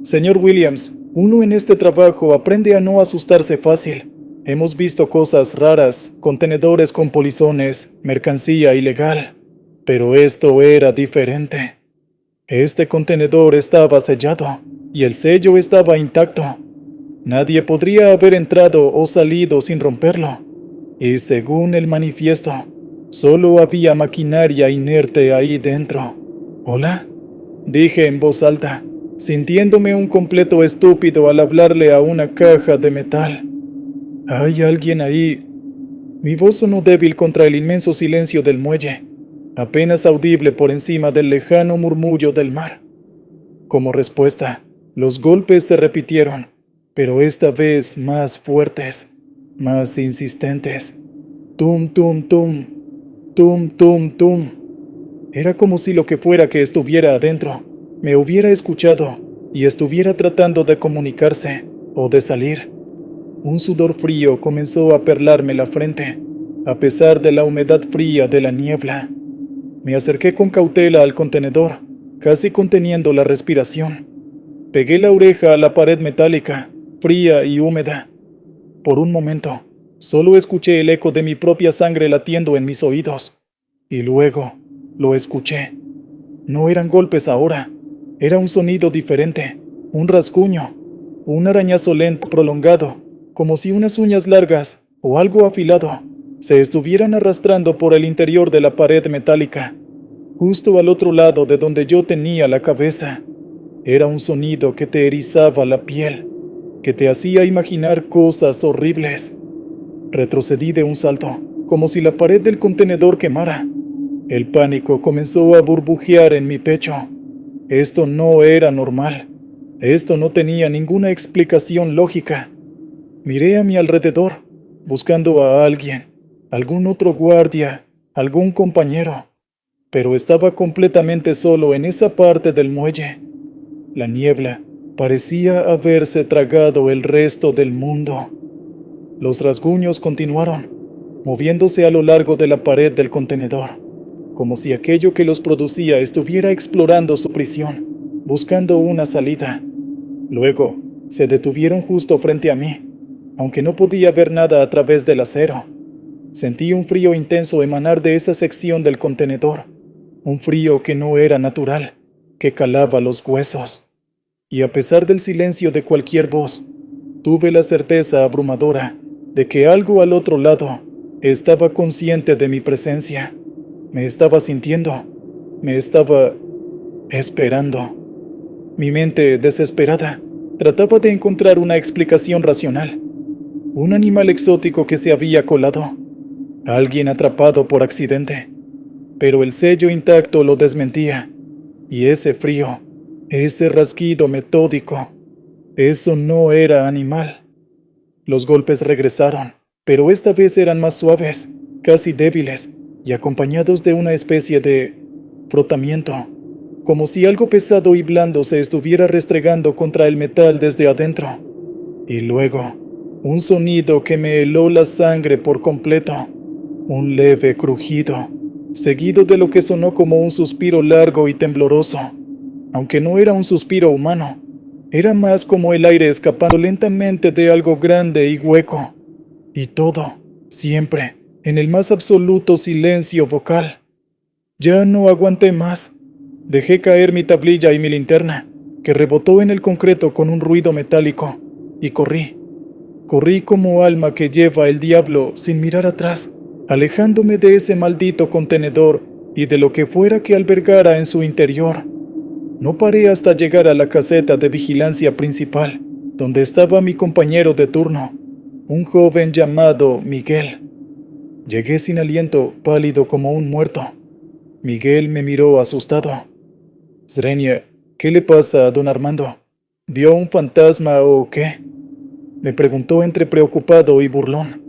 Señor Williams, uno en este trabajo aprende a no asustarse fácil. Hemos visto cosas raras, contenedores con polizones, mercancía ilegal. Pero esto era diferente. Este contenedor estaba sellado y el sello estaba intacto. Nadie podría haber entrado o salido sin romperlo. Y según el manifiesto, solo había maquinaria inerte ahí dentro. ¿Hola?, dije en voz alta, sintiéndome un completo estúpido al hablarle a una caja de metal. ¿Hay alguien ahí? Mi voz sonó débil contra el inmenso silencio del muelle, apenas audible por encima del lejano murmullo del mar. Como respuesta, los golpes se repitieron, pero esta vez más fuertes, más insistentes. Tum, tum, tum, tum, tum, tum. Era como si lo que fuera que estuviera adentro me hubiera escuchado y estuviera tratando de comunicarse o de salir. Un sudor frío comenzó a perlarme la frente, a pesar de la humedad fría de la niebla. Me acerqué con cautela al contenedor, casi conteniendo la respiración. Pegué la oreja a la pared metálica, fría y húmeda. Por un momento, solo escuché el eco de mi propia sangre latiendo en mis oídos. Y luego, lo escuché. No eran golpes ahora. Era un sonido diferente, un rasguño, un arañazo lento prolongado, como si unas uñas largas o algo afilado se estuvieran arrastrando por el interior de la pared metálica, justo al otro lado de donde yo tenía la cabeza. Era un sonido que te erizaba la piel, que te hacía imaginar cosas horribles. Retrocedí de un salto, como si la pared del contenedor quemara. El pánico comenzó a burbujear en mi pecho. Esto no era normal. Esto no tenía ninguna explicación lógica. Miré a mi alrededor, buscando a alguien, algún otro guardia, algún compañero, pero estaba completamente solo en esa parte del muelle. La niebla parecía haberse tragado el resto del mundo. Los rasguños continuaron, moviéndose a lo largo de la pared del contenedor, como si aquello que los producía estuviera explorando su prisión, buscando una salida. Luego, se detuvieron justo frente a mí, aunque no podía ver nada a través del acero. Sentí un frío intenso emanar de esa sección del contenedor, un frío que no era natural, que calaba los huesos. Y a pesar del silencio de cualquier voz, tuve la certeza abrumadora de que algo al otro lado estaba consciente de mi presencia. Me estaba sintiendo, me estaba esperando. Mi mente, desesperada, trataba de encontrar una explicación racional. Un animal exótico que se había colado. Alguien atrapado por accidente. pero el sello intacto lo desmentía. Y ese frío, ese rasguido metódico, eso no era animal. Los golpes regresaron, pero esta vez eran más suaves, casi débiles, y acompañados de una especie de frotamiento, como si algo pesado y blando se estuviera restregando contra el metal desde adentro. Y luego, un sonido que me heló la sangre por completo, un leve crujido, seguido de lo que sonó como un suspiro largo y tembloroso, aunque no era un suspiro humano, era más como el aire escapando lentamente de algo grande y hueco. Y todo, siempre, en el más absoluto silencio vocal. Ya no aguanté más. Dejé caer mi tablilla y mi linterna, que rebotó en el concreto con un ruido metálico, y corrí. Corrí como alma que lleva el diablo sin mirar atrás, alejándome de ese maldito contenedor y de lo que fuera que albergara en su interior. No paré hasta llegar a la caseta de vigilancia principal, donde estaba mi compañero de turno, un joven llamado Miguel. Llegué sin aliento, pálido como un muerto. Miguel me miró asustado. «Zrenia, ¿qué le pasa a don Armando? ¿Vio un fantasma o qué?», me preguntó entre preocupado y burlón.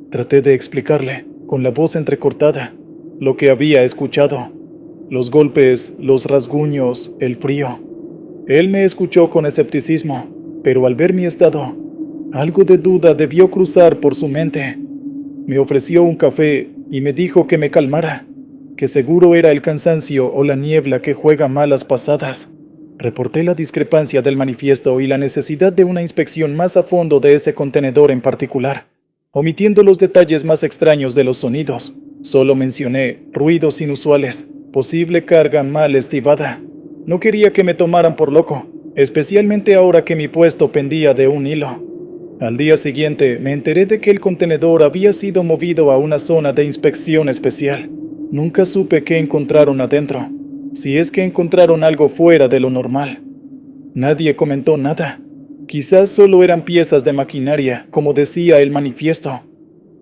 Traté de explicarle, con la voz entrecortada, lo que había escuchado. Los golpes, los rasguños, el frío. Él me escuchó con escepticismo, pero al ver mi estado, algo de duda debió cruzar por su mente. Me ofreció un café y me dijo que me calmara, que seguro era el cansancio o la niebla que juega malas pasadas. Reporté la discrepancia del manifiesto y la necesidad de una inspección más a fondo de ese contenedor en particular, omitiendo los detalles más extraños de los sonidos. Solo mencioné ruidos inusuales, posible carga mal estivada. No quería que me tomaran por loco, especialmente ahora que mi puesto pendía de un hilo. Al día siguiente me enteré de que el contenedor había sido movido a una zona de inspección especial. Nunca supe qué encontraron adentro, si es que encontraron algo fuera de lo normal. Nadie comentó nada. Quizás solo eran piezas de maquinaria, como decía el manifiesto.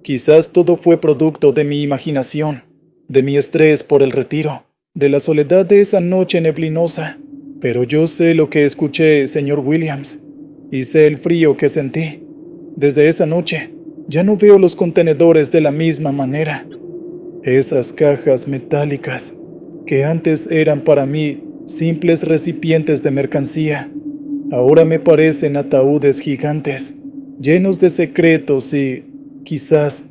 Quizás todo fue producto de mi imaginación, de mi estrés por el retiro, de la soledad de esa noche neblinosa. Pero yo sé lo que escuché, señor Williams, y sé el frío que sentí. Desde esa noche, ya no veo los contenedores de la misma manera. Esas cajas metálicas, que antes eran para mí simples recipientes de mercancía, ahora me parecen ataúdes gigantes, llenos de secretos y, quizás,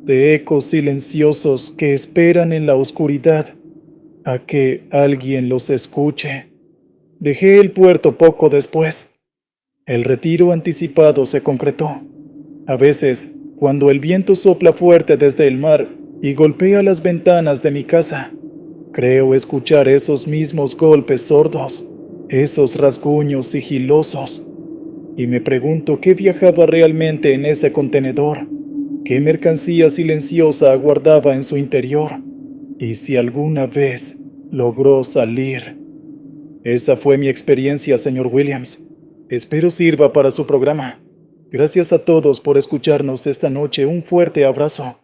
de ecos silenciosos que esperan en la oscuridad a que alguien los escuche. Dejé el puerto poco después. El retiro anticipado se concretó. A veces, cuando el viento sopla fuerte desde el mar y golpea las ventanas de mi casa, creo escuchar esos mismos golpes sordos, esos rasguños sigilosos, y me pregunto qué viajaba realmente en ese contenedor, qué mercancía silenciosa aguardaba en su interior, y si alguna vez logró salir. Esa fue mi experiencia, señor Williams. Espero sirva para su programa. Gracias a todos por escucharnos esta noche. Un fuerte abrazo.